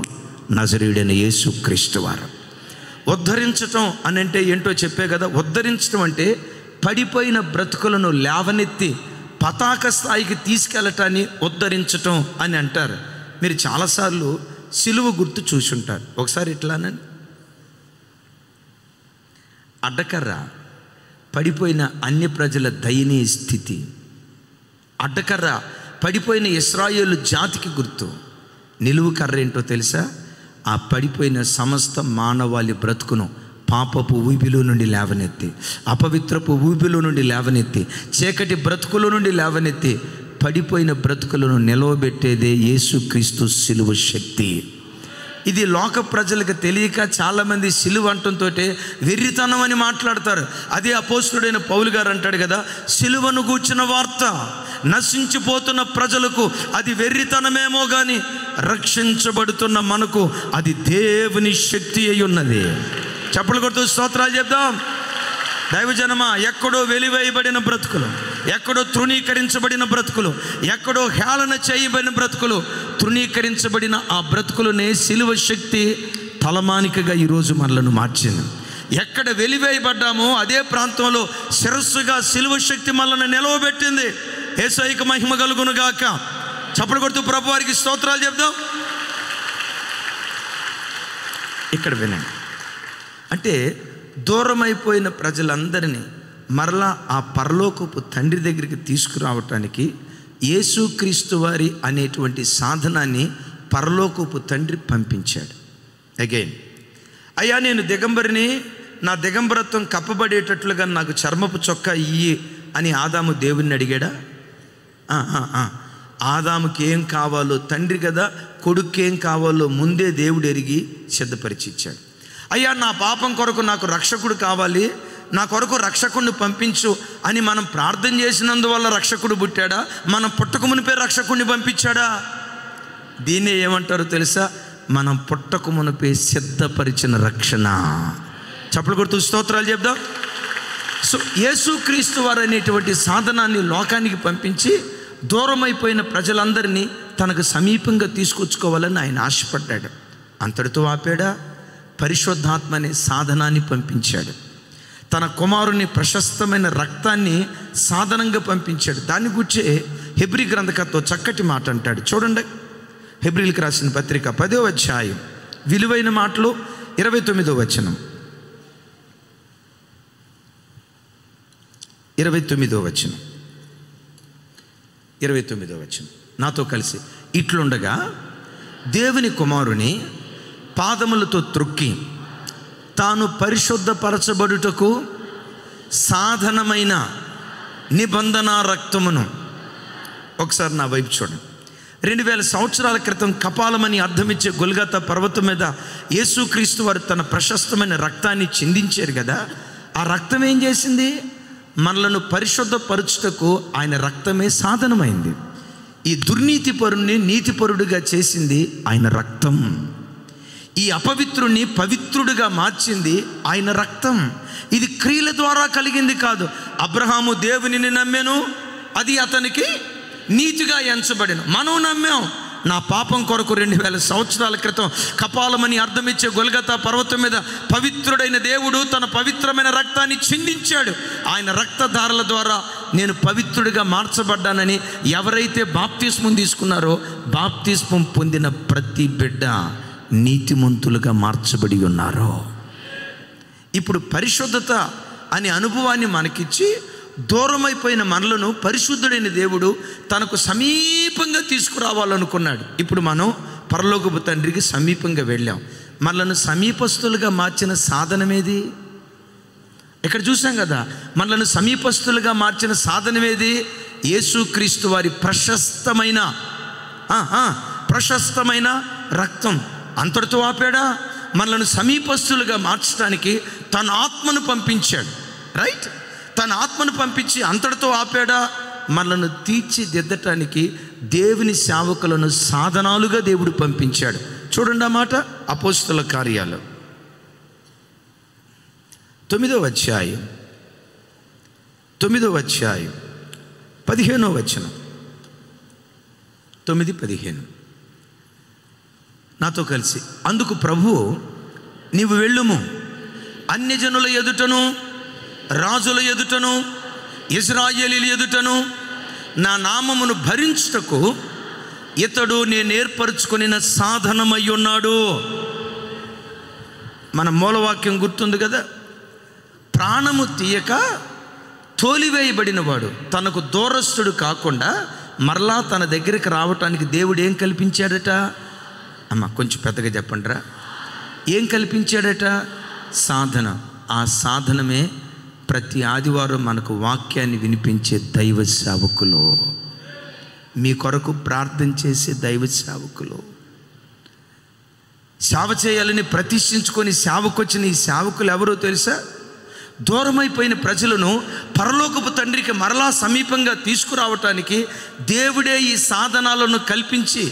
S1: నజరేయుడైన యేసుక్రీస్తు వారు. ఉద్ధరించటం అని అంటే ఏంటో చెప్పే కదా. ఉద్ధరించడం అంటే పడిపోయిన బ్రతుకులను లేవనెత్తి పతాక స్థాయికి తీసుకెళ్ళటాన్ని ఉద్ధరించటం అని అంటారు. మీరు చాలాసార్లు సిలువ గుర్తు చూసుంటారు. ఒకసారి ఇట్లానండి, అడ్డకర్ర పడిపోయిన అన్య ప్రజల దయనీయ స్థితి. అడ్డకర్ర పడిపోయిన ఇశ్రాయేలు జాతికి గుర్తు. నిలువు కర్ర ఏంటో తెలుసా? ఆ పడిపోయిన సమస్త మానవాళి బ్రతుకును పాపపు ఊబిలో నుండి లేవనెత్తి, అపవిత్రపు ఊబిలో నుండి లేవనెత్తి, చీకటి బ్రతుకుల నుండి లేవనెత్తి, పడిపోయిన బ్రతుకులను నిలవబెట్టేదే యేసుక్రీస్తు సిలువ శక్తి. ఇది లోక ప్రజలకు తెలియక చాలామంది సిలువ అంటంతో వెర్రితనం అని మాట్లాడతారు. అదే అపోస్తలుడైన పౌలు గారు అంటాడు కదా, సిలువను గూర్చిన వార్త నశించిపోతున్న ప్రజలకు అది వెర్రితనమేమో కానీ రక్షించబడుతున్న మనకు అది దేవుని శక్తి అయి ఉన్నది. చప్పలు కొడుతూ స్తోత్రాలు చెప్దాం. దైవజనమా, ఎక్కడో వెలివేయబడిన బ్రతుకులు, ఎక్కడో తృణీకరించబడిన బ్రతుకులు, ఎక్కడో హేళన చేయబడిన బ్రతుకులు, తృణీకరించబడిన ఆ బ్రతుకులనే సిలువ శక్తి తలమానికగా ఈరోజు మనలను మార్చింది. ఎక్కడ వెలివేయబడ్డామో అదే ప్రాంతంలో శిరస్సుగా సిలువ శక్తి మనల్ని నిలవబెట్టింది. యేసయ్యకు మహిమ కలుగును గాక. చప్పలు కొడుతూ ప్రభు వారికి స్తోత్రాలు చెప్దాం. ఇక్కడ వినండి. అంటే దూరమైపోయిన ప్రజలందరినీ మరలా ఆ పరలోకపు తండ్రి దగ్గరికి తీసుకురావటానికి యేసుక్రీస్తు వారి అనేటువంటి సాధనాన్ని పరలోకపు తండ్రి పంపించాడు. అగైన్, అయ్యా నేను దిగంబరిని, నా దిగంబరత్వం కప్పబడేటట్లుగా నాకు చర్మపు చొక్కా ఇయ్యి అని ఆదాము దేవుణ్ణి అడిగాడా? ఆదాముకి ఏం కావాలో, తండ్రి కదా, కొడుకు ఏం కావాలో ముందే దేవుడు ఎరిగి సిద్ధపరిచి ఇచ్చాడు. అయ్యా నా పాపం కొరకు నాకు రక్షకుడు కావాలి, నా కొరకు రక్షకుడిని పంపించు అని మనం ప్రార్థన చేసినందువల్ల రక్షకుడు పుట్టాడా? మనం పుట్టక మునిపే రక్షకుడిని పంపించాడా? దీన్నే ఏమంటారో తెలుసా? మనం పుట్టక మునిపే సిద్ధపరిచిన రక్షణ. చప్పలు కొడుతూ స్తోత్రాలు చెప్దాం. సో యేసుక్రీస్తు వారు అనేటువంటి సాధనాన్ని లోకానికి పంపించి దూరమైపోయిన ప్రజలందరినీ తనకు సమీపంగా తీసుకొచ్చుకోవాలని ఆయన ఆశపడ్డాడు. అంతటితో ఆపాడా? పరిశుద్ధాత్మ అనే సాధనాన్ని పంపించాడు. తన కుమారుని ప్రశస్తమైన రక్తాన్ని సాధనంగా పంపించాడు. దాన్ని గురించి హెబ్రీ గ్రంథకర్త చక్కటి మాట అంటాడు. చూడండి, హెబ్రీలకు రాసిన పత్రిక 10వ అధ్యాయం విలువైన మాటలు 29వ వచనం. 29వ వచనం నాతో కలిసి, ఇట్లుండగా దేవుని కుమారుని పాదములతో త్రొక్కి తాను పరిశుద్ధపరచబడుటకు సాధనమైన నిబంధన రక్తమును. ఒకసారి నా వైపు చూడండి. 2000 సంవత్సరాల క్రితం కపాలమని అర్థమిచ్చే గొల్గొతా పర్వతం మీద యేసుక్రీస్తు వారు తన ప్రశస్తమైన రక్తాన్ని చిందించారు కదా. ఆ రక్తం ఏం చేసింది? మనలను పరిశుద్ధపరచుటకు ఆయన రక్తమే సాధనమైంది. ఈ దుర్నీతి పరుణ్ణి నీతిపరుడుగా చేసింది ఆయన రక్తం. ఈ అపవిత్రుణ్ణి పవిత్రుడిగా మార్చింది ఆయన రక్తం. ఇది క్రియల ద్వారా కలిగింది కాదు. అబ్రహాము దేవునిని నమ్మెను, అది అతనికి నీతిగా ఎంచబడిన. మనం నమ్మాం. నా పాపం కొరకు 2000 సంవత్సరాల క్రితం కపాలమని అర్థమిచ్చే గొల్గొతా పర్వతం మీద పవిత్రుడైన దేవుడు తన పవిత్రమైన రక్తాన్ని చిందించాడు. ఆయన రక్తధారల ద్వారా నేను పవిత్రుడిగా మార్చబడ్డానని ఎవరైతే బాప్తిస్మం తీసుకున్నారో, బాప్తిస్మం పొందిన ప్రతి బిడ్డ నీతిమంతులుగా మార్చబడి ఉన్నారో. ఇప్పుడు పరిశుద్ధత అనే అనుభవాన్ని మనకిచ్చి దూరమైపోయిన మనలను పరిశుద్ధుడైన దేవుడు తనకు సమీపంగా తీసుకురావాలనుకున్నాడు. ఇప్పుడు మనం పరలోకపు తండ్రికి సమీపంగా వెళ్ళాం. మనలను సమీపస్తులుగా మార్చిన సాధనమేది? ఇక్కడ చూసాం కదా, మనలను సమీపస్తులుగా మార్చిన సాధనమేది? యేసుక్రీస్తు వారి ప్రశస్తమైన రక్తం. అంతటితో ఆపాడా? మనలను సమీపస్తులుగా మార్చడానికి తన ఆత్మను పంపించాడు. రైట్, తన ఆత్మను పంపించి అంతటితో ఆపాడా? మనలను తీర్చిదిద్దటానికి దేవుని సేవకులను సాధనాలుగా దేవుడు పంపించాడు. చూడండి ఆ మాట, అపోస్తలుల కార్యాలు 9వ అధ్యాయం 15వ వచనం. 9:15 నాతో కలిసి, అందుకు ప్రభువు నీవు వెళ్ళుము, అన్యజనుల ఎదుటను రాజుల ఎదుటను ఇశ్రాయేలీయుల ఎదుటను నా నామమును భరించుటకు ఇతడు నేను ఏర్పరచుకొనిన సాధనమై ఉన్నాడు. మన మూలవాక్యం గుర్తుంది కదా, ప్రాణము తీయక తోలివేయబడిన వాడు తనకు దూరస్తుడు కాకుండా మరలా తన దగ్గరికి రావటానికి దేవుడు ఏం కల్పించాడట? అమ్మ కొంచెం పెద్దగా చెప్పండిరా. ఏం కల్పించాడట? సాధన. ఆ సాధనమే ప్రతి ఆదివారం మనకు వాక్యాన్ని వినిపించే దైవ సేవకులు, మీ కొరకు ప్రార్థన చేసే దైవ సేవకులు, సేవ చేయాలని ప్రతిష్ఠించుకొని సేవకొచ్చిన ఈ సేవకులు ఎవరో తెలుసా? దూరమైపోయిన ప్రజలను పరలోకపు తండ్రికి మరలా సమీపంగా తీసుకురావటానికి దేవుడే ఈ సాధనాలను కల్పించి,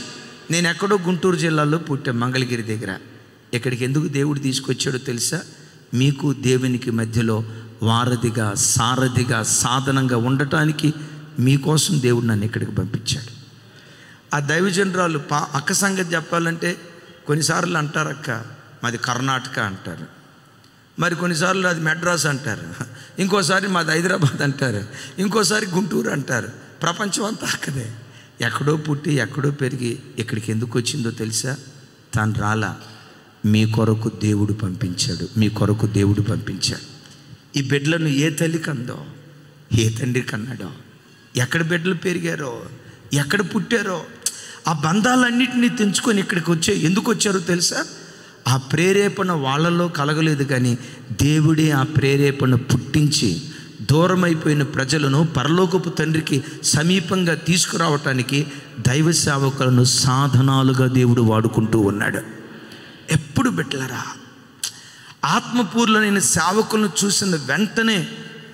S1: నేను ఎక్కడో గుంటూరు జిల్లాలో పుట్టా, మంగళగిరి దగ్గర. ఇక్కడికి ఎందుకు దేవుడు తీసుకొచ్చాడో తెలుసా? మీకు దేవునికి మధ్యలో వారధిగా, సారథిగా, సాధనంగా ఉండటానికి మీకోసం దేవుడు నన్ను ఇక్కడికి పంపించాడు. ఆ దైవజనరాలు అక్క సంగతి చెప్పాలంటే కొన్నిసార్లు అంటారు, అక్క మాది కర్ణాటక అంటారు, మరి కొన్నిసార్లు అది మెడ్రాస్ అంటారు, ఇంకోసారి మాది హైదరాబాద్ అంటారు, ఇంకోసారి గుంటూరు అంటారు. ప్రపంచం అంతా అక్కడే. ఎక్కడో పుట్టి ఎక్కడో పెరిగి ఇక్కడికి ఎందుకు వచ్చిందో తెలుసా? తాను రాలా, మీ కొరకు దేవుడు పంపించాడు. మీ కొరకు దేవుడు పంపించాడు. ఈ బిడ్డలను ఏ తల్లి కందో, ఏ తండ్రి కన్నాడో, ఎక్కడ బిడ్డలు పెరిగారో, ఎక్కడ పుట్టారో, ఆ బంధాలన్నింటినీ తెంచుకొని ఇక్కడికి ఎందుకు వచ్చారో తెలుసా? ఆ ప్రేరేపణ వాళ్ళలో కలగలేదు, కానీ దేవుడే ఆ ప్రేరేపణ పుట్టించి దూరమైపోయిన ప్రజలను పరలోకపు తండ్రికి సమీపంగా తీసుకురావటానికి దైవ సేవకులను సాధనాలుగా దేవుడు వాడుకుంటూ ఉన్నాడు. ఎప్పుడు బిడ్డలారా, ఆత్మపూర్ణమైన సేవకులను చూసిన వెంటనే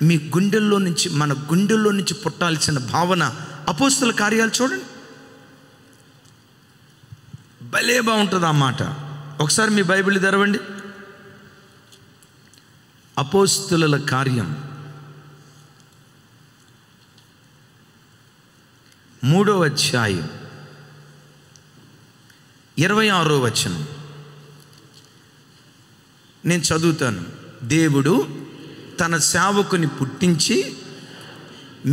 S1: మీ గుండెల్లో నుంచి, మన గుండెల్లో నుంచి పుట్టాల్సిన భావన అపోస్తల కార్యాలు చూడండి, భలే బాగుంటుంది ఆ మాట. ఒకసారి మీ బైబిల్ తెరవండి. అపోస్తలుల కార్యం 3వ అధ్యాయం 26వ వచనం నేను చదువుతాను. దేవుడు తన సేవకుని పుట్టించి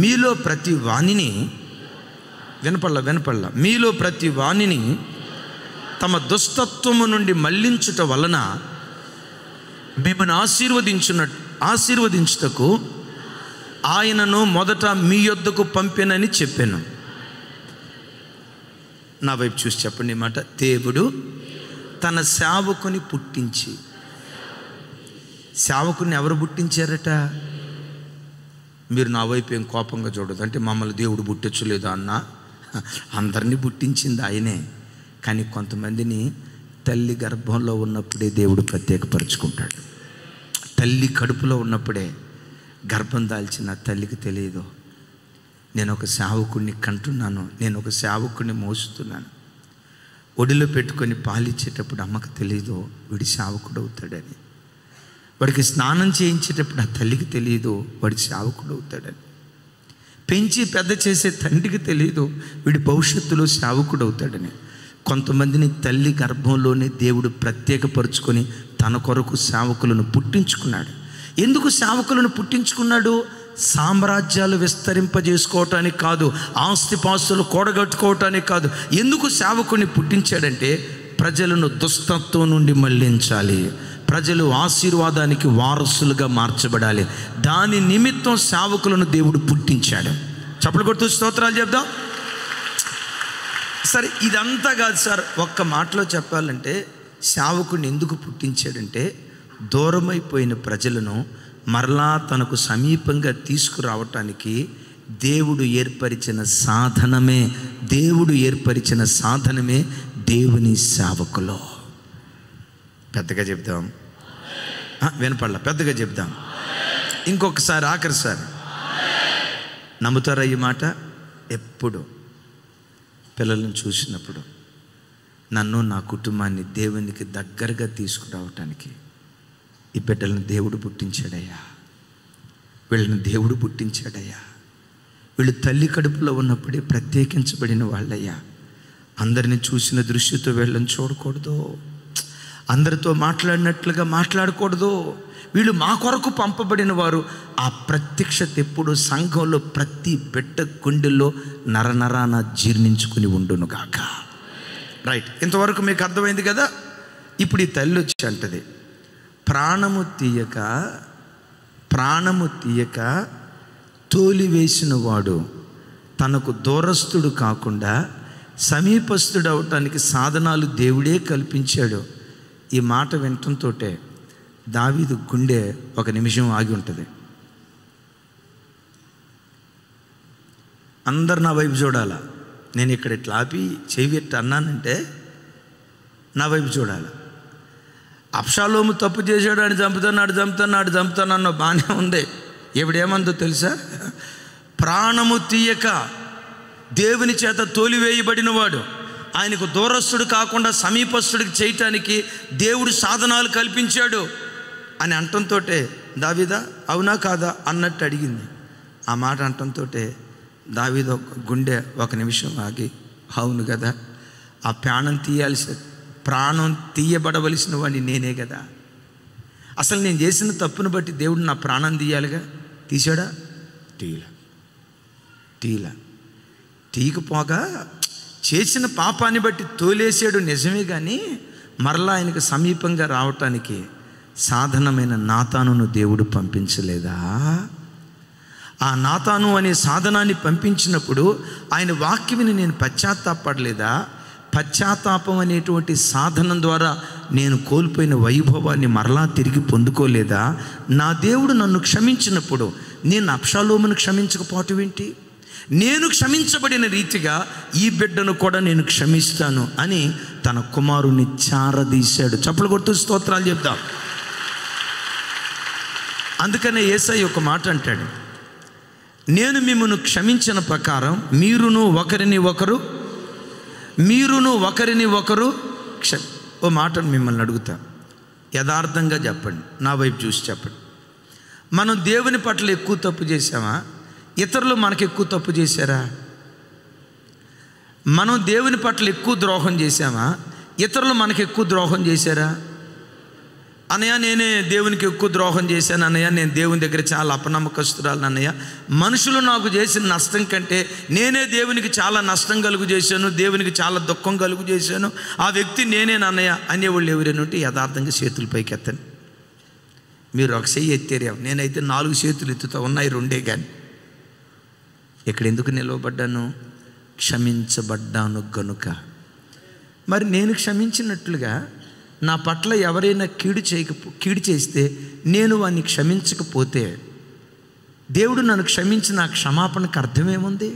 S1: మీలో ప్రతి వాణిని, వినపళ్ళ మీలో ప్రతి వాణిని తమ దుష్టత్వము నుండి మళ్లించుట వలన మిమ్మల్ని ఆశీర్వదించుటకు ఆయనను మొదట మీ యొద్దకు పంపెనని చెప్పాను. నా వైపు చూసి చెప్పండి మాట. దేవుడు తన సేవకుని పుట్టించి, సేవకుని ఎవరు పుట్టించారట? మీరు నా వైపు ఏం కోపంగా చూడదు, అంటే మమ్మల్ని దేవుడు పుట్టించలేదా అన్న? అందరినీ పుట్టించింది ఆయనే. కానీ కొంతమందిని తల్లి గర్భంలో ఉన్నప్పుడే దేవుడు ప్రత్యేకపరుచుకుంటాడు. తల్లి కడుపులో ఉన్నప్పుడే, గర్భం దాల్చిన తల్లికి తెలియదు నేను ఒక సేవకుడిని కంటున్నాను, నేను ఒక సేవకుడిని మోస్తున్నాను. ఒడిలో పెట్టుకొని పాలిచ్చేటప్పుడు అమ్మకు తెలియదు వీడి సేవకుడు అవుతాడని. వాడికి స్నానం చేయించేటప్పుడు ఆ తల్లికి తెలియదు వాడి సేవకుడు అవుతాడని. పెంచి పెద్ద చేసే తండ్రికి తెలియదు వీడి భవిష్యత్తులో సేవకుడు అవుతాడని. కొంతమందిని తల్లి గర్భంలోనే దేవుడు ప్రత్యేకపరుచుకొని తన కొరకు సేవకులను పుట్టించుకున్నాడు. ఎందుకు సేవకులను పుట్టించుకున్నాడు? సామ్రాజ్యాలు విస్తరింపజేసుకోవటానికి కాదు, ఆస్తిపాస్తులు కూడగట్టుకోవటానికి కాదు. ఎందుకు సేవకుని పుట్టించాడంటే ప్రజలను దుష్టత్వం నుండి మళ్లించాలి, ప్రజలు ఆశీర్వాదానికి వారసులుగా మార్చబడాలి. దాని నిమిత్తం సేవకులను దేవుడు పుట్టించాడు. చప్పట్లు కొడుతూ స్తోత్రాలు చెప్దాం. సరే, ఇదంతా కాదు సార్. ఒక్క మాటలో చెప్పాలంటే సేవకుడిని ఎందుకు పుట్టించాడంటే దూరమైపోయిన ప్రజలను మరలా తనకు సమీపంగా తీసుకురావటానికి దేవుడు ఏర్పరిచిన సాధనమే దేవుని సేవకులు. పెద్దగా చెప్దాం, వినపడలా? పెద్దగా చెప్దాం ఇంకొకసారి, ఆఖరిసారి. నమ్ముతారా ఈ మాట? ఎప్పుడు పిల్లలను చూసినప్పుడు నన్ను, నా కుటుంబాన్ని దేవునికి దగ్గరగా తీసుకురావటానికి ఈ బిడ్డలను దేవుడు పుట్టించాడయ్యా, వీళ్ళని దేవుడు పుట్టించాడయ్యా. వీళ్ళు తల్లి కడుపులో ఉన్నప్పుడే ప్రత్యేకించబడిన వాళ్ళయ్యా. అందరిని చూసిన దృష్టితో వీళ్ళని చూడకూడదు, అందరితో మాట్లాడినట్లుగా మాట్లాడకూడదు. వీళ్ళు మా కొరకు పంపబడిన వారు. ఆ ప్రత్యక్షత ఎప్పుడు సంఘంలో ప్రతి బిడ్డ గుండెల్లో నరనరాన జీర్ణించుకుని ఉండునుగాక. రైట్, ఇంతవరకు మీకు అర్థమైంది కదా? ఇప్పుడు ఈ తల్లి వచ్చి అంటది, ప్రాణము తీయక తోలివేసిన వాడు తనకు దూరస్తుడు కాకుండా సమీపస్తుడు అవటానికి సాధనాలు దేవుడే కల్పించాడు. ఈ మాట వినటంతో దావీదు గుండె ఒక నిమిషం ఆగి ఉంటుంది. అందరు నా వైపు చూడాలా. నేను ఇక్కడ ఇట్లా ఆపి చెయ్యి అన్నానంటే నా వైపు చూడాలి. అబ్షాలోము తప్పు చేశాడు, అని చంపుతాను అన్న బాగానే ఉంది. ఇవిడేమందో తెలుసా? ప్రాణము తీయక దేవుని చేత తోలివేయబడినవాడు, ఆయనకు దూరస్తుడు కాకుండా సమీపస్తుడికి చేయటానికి దేవుడు సాధనాలు కల్పించాడు అని అంటంతో దావీదా అవునా కాదా అన్నట్టు అడిగింది. ఆ మాట అంటంతో దావీదు గుండె ఒక నిమిషం ఆగి, అవును కదా, ఆ ప్రాణం తీయబడవలసిన వాడిని నేనే కదా. అసలు నేను చేసిన తప్పును బట్టి దేవుడు నా ప్రాణం తీయాలిగా. తీసాడా? తీయకపోగా చేసిన పాపాన్ని బట్టి తోలేసాడు నిజమే, కానీ మరలా ఆయనకు సమీపంగా రావటానికి సాధనమైన నాతానును దేవుడు పంపించలేదా? ఆ నాతాను అనే సాధనాన్ని పంపించినప్పుడు ఆయన వాక్యముని నేను పశ్చాత్తాపడలేదా? పశ్చాత్తాపం అనేటువంటి సాధనం ద్వారా నేను కోల్పోయిన వైభవాన్ని మరలా తిరిగి పొందుకోలేదా? నా దేవుడు నన్ను క్షమించినప్పుడు నేను అబ్షాలోమును క్షమించకపోవటం ఏంటి? నేను క్షమించబడిన రీతిగా ఈ బిడ్డను కూడా నేను క్షమిస్తాను అని తన కుమారుని చారదీశాడు. చప్పలు కొడుతూ స్తోత్రాలు చెప్తాం. అందుకనే యేసయ్య ఒక మాట అంటాడు, నేను మిమ్మల్ని క్షమించిన ప్రకారం మీరును ఒకరిని ఒకరు ఓ మాటను మిమ్మల్ని అడుగుతా, యథార్థంగా చెప్పండి, నా వైపు చూసి చెప్పండి. మనం దేవుని పట్ల ఎక్కువ తప్పు చేసామా? ఇతరులు మనకు ఎక్కువ తప్పు చేశారా? మనం దేవుని పట్ల ఎక్కువ ద్రోహం చేశామా? ఇతరులు మనకు ఎక్కువ ద్రోహం చేశారా? అన్నయ్య నేనే దేవునికి ఎక్కువ ద్రోహం చేశాను అన్నయ్య, నేను దేవుని దగ్గర చాలా అపనమ్మకస్తురాలను అన్నయ్య, మనుషులు నాకు చేసిన నష్టం కంటే నేనే దేవునికి చాలా నష్టం కలుగు చేశాను, దేవునికి చాలా దుఃఖం కలుగు చేశాను, ఆ వ్యక్తి నేనేనన్నయ్య అనేవాళ్ళు ఎవరైనా ఉంటే యథార్థంగా చేతుల పైకి ఎత్తండి. మీరు ఒక చెయ్యి ఎత్తారేమో, నేనైతే 4 చేతులు ఎత్తుతా, ఉన్నాయి 2 కానీ. ఇక్కడ ఎందుకు నిలవబడ్డాను? క్షమించబడ్డాను గనుక. మరి నేను క్షమించినట్లుగా నా పట్ల ఎవరైనా కీడు చేస్తే నేను వాడిని క్షమించకపోతే దేవుడు నన్ను క్షమించిన ఆ క్షమాపణకు అర్థమేముంది?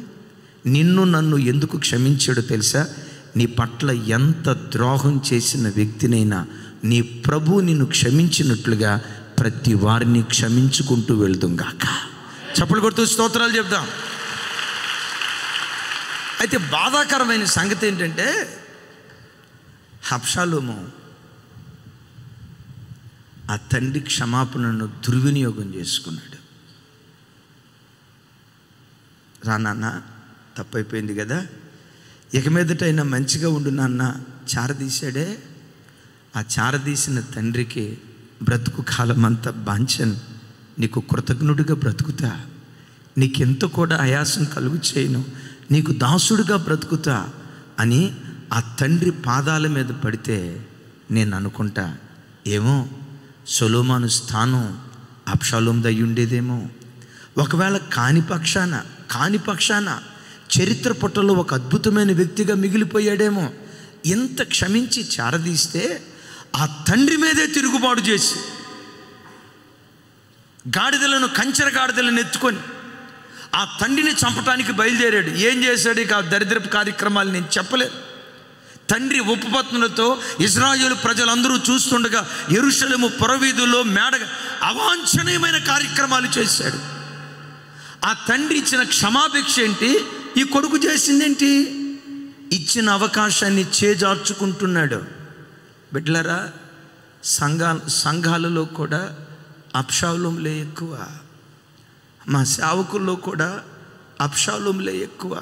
S1: నన్ను ఎందుకు క్షమించాడో తెలుసా? నీ పట్ల ఎంత ద్రోహం చేసిన వ్యక్తినైనా నీ ప్రభు నిన్ను క్షమించినట్లుగా ప్రతి వారిని క్షమించుకుంటూ వెళ్దుంగాక. చప్పలు కొడుతూ స్తోత్రాలు చెప్దాం. అయితే బాధాకరమైన సంగతి ఏంటంటే, అబ్షాలోము ఆ తండ్రి క్షమాపణను దుర్వినియోగం చేసుకున్నాడు. నాన్న తప్పైపోయింది కదా, ఇక మీదటైనా మంచిగా ఉండు నాన్న చారదీశాడే. ఆ చారదీసిన తండ్రికి బ్రతుకు కాలం అంతా బాంచను, నీకు కృతజ్ఞుడిగా బ్రతుకుతా, నీకెంత కూడా ఆయాసం కలుగు చేయను, నీకు దాసుడిగా బ్రతుకుతా అని ఆ తండ్రి పాదాల మీద పడితే నేను అనుకుంటా, ఏమో సొలొమోను స్థానం అబ్షాలోము దయ్యి ఉండేదేమో. ఒకవేళ కాని పక్షాన చరిత్ర పుటలో ఒక అద్భుతమైన వ్యక్తిగా మిగిలిపోయాడేమో. ఎంత క్షమించి చారదీస్తే ఆ తండ్రి మీదే తిరుగుబాటు చేసి కంచెర గాడిదలను ఎత్తుకొని ఆ తండ్రిని చంపటానికి బయలుదేరాడు. ఏం చేశాడు? ఇక దరిద్రపు కార్యక్రమాలు నేను చెప్పలేదు. తండ్రి ఉపపత్నులతో ఇశ్రాయేలు ప్రజలందరూ చూస్తుండగా యెరూషలేము పురవీధుల్లో మేడగా అవాంఛనీయమైన కార్యక్రమాలు చేశాడు. ఆ తండ్రి ఇచ్చిన క్షమాభిక్ష ఏంటి? ఈ కొడుకు చేసిందేంటి? ఇచ్చిన అవకాశాన్ని చేజార్చుకుంటున్నాడు. బిడ్డలారా, సంఘాలలో కూడా అబ్షాలోములే ఎక్కువ, మా సేవకుల్లో కూడా అబ్షాలోములే ఎక్కువ.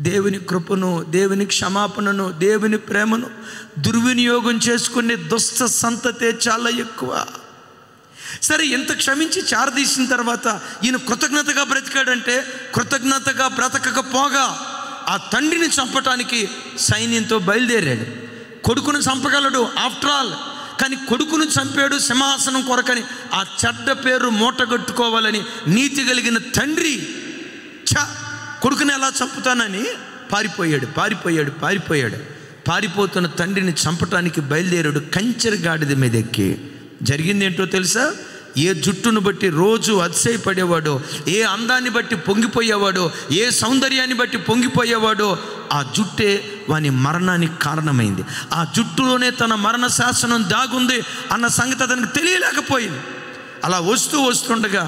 S1: దేవుని కృపను, దేవుని క్షమాపణను, దేవుని ప్రేమను దుర్వినియోగం చేసుకునే దుష్ట సంతతే చాలా ఎక్కువ. సరే, ఎంత క్షమించి చారదీసిన తర్వాత ఈయన కృతజ్ఞతగా బ్రతికాడంటే, కృతజ్ఞతగా బ్రతకకపోగా ఆ తండ్రిని చంపటానికి సైన్యంతో బయలుదేరాడు. కొడుకును చంపగలడు ఆఫ్టర్ ఆల్, కానీ కొడుకును చంపాడు సింహాసనం కొరకని. ఆ చెడ్డ పేరు మూటగట్టుకోవాలని నీతి కలిగిన తండ్రి కొడుకుని ఎలా చంపుతానని పారిపోయాడు. పారిపోతున్న తండ్రిని చంపటానికి బయలుదేరాడు. కంచెర గాడిద మీద ఎక్కి. జరిగింది ఏంటో తెలుసా? ఏ జుట్టును బట్టి రోజు అతిశయపడేవాడో, ఏ అందాన్ని బట్టి పొంగిపోయేవాడో, ఏ సౌందర్యాన్ని బట్టి పొంగిపోయేవాడో, ఆ జుట్టే వాని మరణానికి కారణమైంది. ఆ జుట్టులోనే తన మరణ శాసనం దాగుంది అన్న సంగతి అతనికి తెలియలేకపోయింది. అలా వస్తుండగా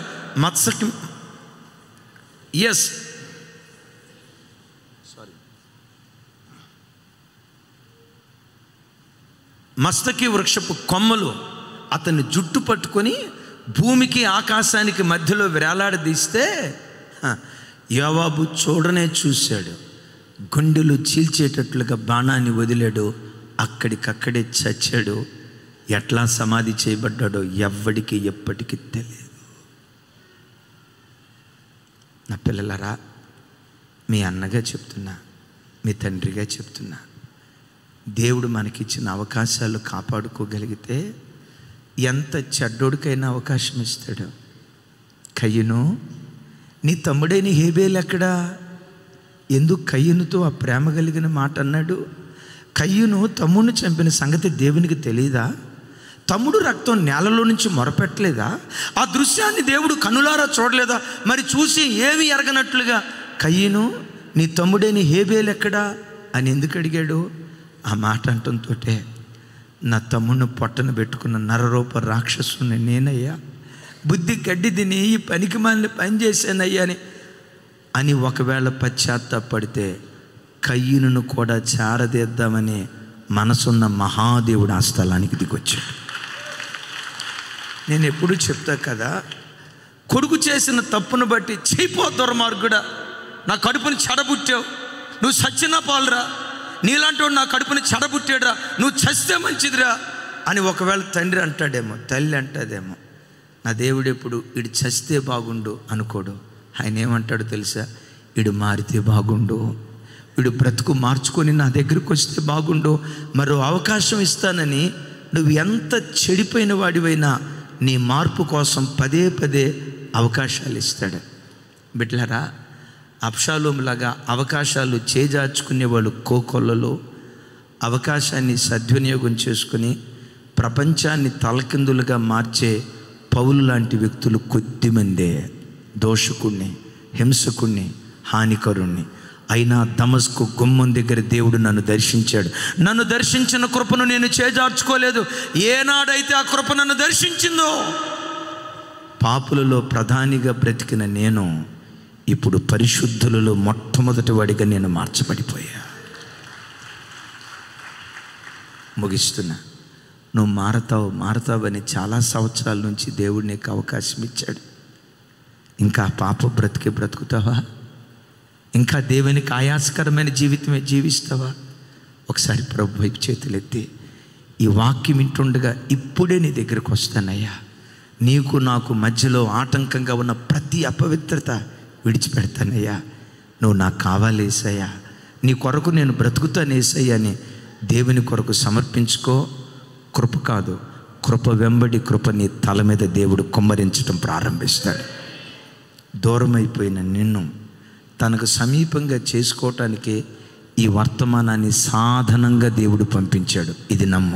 S1: మస్తకి వృక్షపు కొమ్మలు అతన్ని జుట్టు పట్టుకొని భూమికి ఆకాశానికి మధ్యలో వేలాడదీస్తే యోవాబు చూశాడు. గుండెలు చీల్చేటట్లుగా బాణాన్ని వదిలాడు. అక్కడికక్కడే చచ్చాడు. ఎట్లా సమాధి చేయబడ్డాడో ఎవ్వడికి ఎప్పటికీ తెలియదు. నా పిల్లలరా, మీ అన్నగా చెప్తున్నా, మీ తండ్రిగా చెప్తున్నా, దేవుడు మనకిచ్చిన అవకాశాలు కాపాడుకోగలిగితే ఎంత చెడ్డోడికైనా అవకాశం ఇస్తాడు. కయ్యను, నీ తమ్ముడైన హేబేలు ఎక్కడా? ఎందుకు కయ్యనుతో ఆ ప్రేమ కలిగిన మాట అన్నాడు? కయ్యను తమ్ముడిని చంపిన సంగతి దేవునికి తెలియదా? తమ్ముడు రక్తం నేలలో నుంచి మొరపెట్టలేదా? ఆ దృశ్యాన్ని దేవుడు కనులారా చూడలేదా? మరి చూసి ఏమి ఎరగనట్లుగా కయ్యను, నీ తమ్ముడైన హేబేలు ఎక్కడా అని ఎందుకు అడిగాడు? ఆ మాట అంటంతో నా తమ్ముడిని పొట్టను పెట్టుకున్న నరరూప రాక్షసుని నేనయ్యా, బుద్ధి గడ్డి తిని ఈ పనికి మాలిన పని చేశానయ్యా అని ఒకవేళ పశ్చాత్తాపడితే కయ్యను కూడా చారదీద్దామని మనసున్న మహాదేవుడు ఆ స్థలానికి దిగొచ్చాడు. నేను ఎప్పుడు చెప్తా కదా, కొడుకు చేసిన తప్పును బట్టి చేయిపో దుర్మార్గుడా, నా కడుపుని చెడబుట్టావు, నువ్వు సచ్చినా పాలురా, నీలాంటి వాడు నా కడుపుని చెడబుట్టాడురా, నువ్వు చస్తే మంచిదిరా అని ఒకవేళ తండ్రి అంటాడేమో, తల్లి అంటాదేమో. నా దేవుడు ఎప్పుడు వీడు చస్తే బాగుండు అనుకోడు. ఆయన ఏమంటాడు తెలుసా? వీడు మారితే బాగుండు, వీడు బ్రతుకు మార్చుకొని నా దగ్గరికి వస్తే బాగుండు, మరో అవకాశం ఇస్తానని నువ్వు ఎంత చెడిపోయిన వాడివైనా నీ మార్పు కోసం పదే అవకాశాలు ఇస్తాడు. బిడ్డలారా, అబ్షాలోములాగా అవకాశాలు చేజార్చుకునేవాళ్ళు కోకొల్లలో, అవకాశాన్ని సద్వినియోగం చేసుకుని ప్రపంచాన్ని తలకిందులుగా మార్చే పౌలు లాంటి వ్యక్తులు కొద్దిమందే. దోషకుణ్ణి, హింసకుణ్ణి, హానికరుణ్ణి. అయినా దమస్కు గుమ్మం దగ్గర దేవుడు నన్ను దర్శించాడు. నన్ను దర్శించిన కృపను నేను చేజార్చుకోలేదు. ఏనాడైతే ఆ కృప నన్ను దర్శించిందో, పాపులలో ప్రధానిగా బ్రతికిన నేను ఇప్పుడు పరిశుద్ధులలో మొట్టమొదటి వాడిగా నేను మార్చబడిపోయా. ముగిస్తున్నా. నువ్వు మారతావని చాలా సంవత్సరాల నుంచి దేవుడు నీకు అవకాశం ఇచ్చాడు. ఇంకా పాప బ్రతుకుతావా? ఇంకా దేవునికి ఆయాసకరమైన జీవితమే జీవిస్తావా? ఒకసారి ప్రభు వైపు చేతులెత్తి, ఈ వాక్యం వింటుండగా ఇప్పుడే నీ దగ్గరకు వస్తానయ్యా, నీకు నాకు మధ్యలో ఆటంకంగా ఉన్న ప్రతి అపవిత్రత విడిచిపెడతానయ్యా, నువ్వు నాకు కావాలి యేసయ్యా, నీ కొరకు నేను బ్రతుకుతాను యేసయ్యా అని దేవుని కొరకు సమర్పించుకో. కృప కాదు, కృప వెంబడి కృప నీ తల మీద దేవుడు కుమ్మరించడం ప్రారంభిస్తాడు. దూరమైపోయిన నిన్ను తనకు సమీపంగా చేసుకోవటానికి ఈ వర్తమానాన్ని సాధనంగా దేవుడు పంపించాడు. ఇది నమ్ము.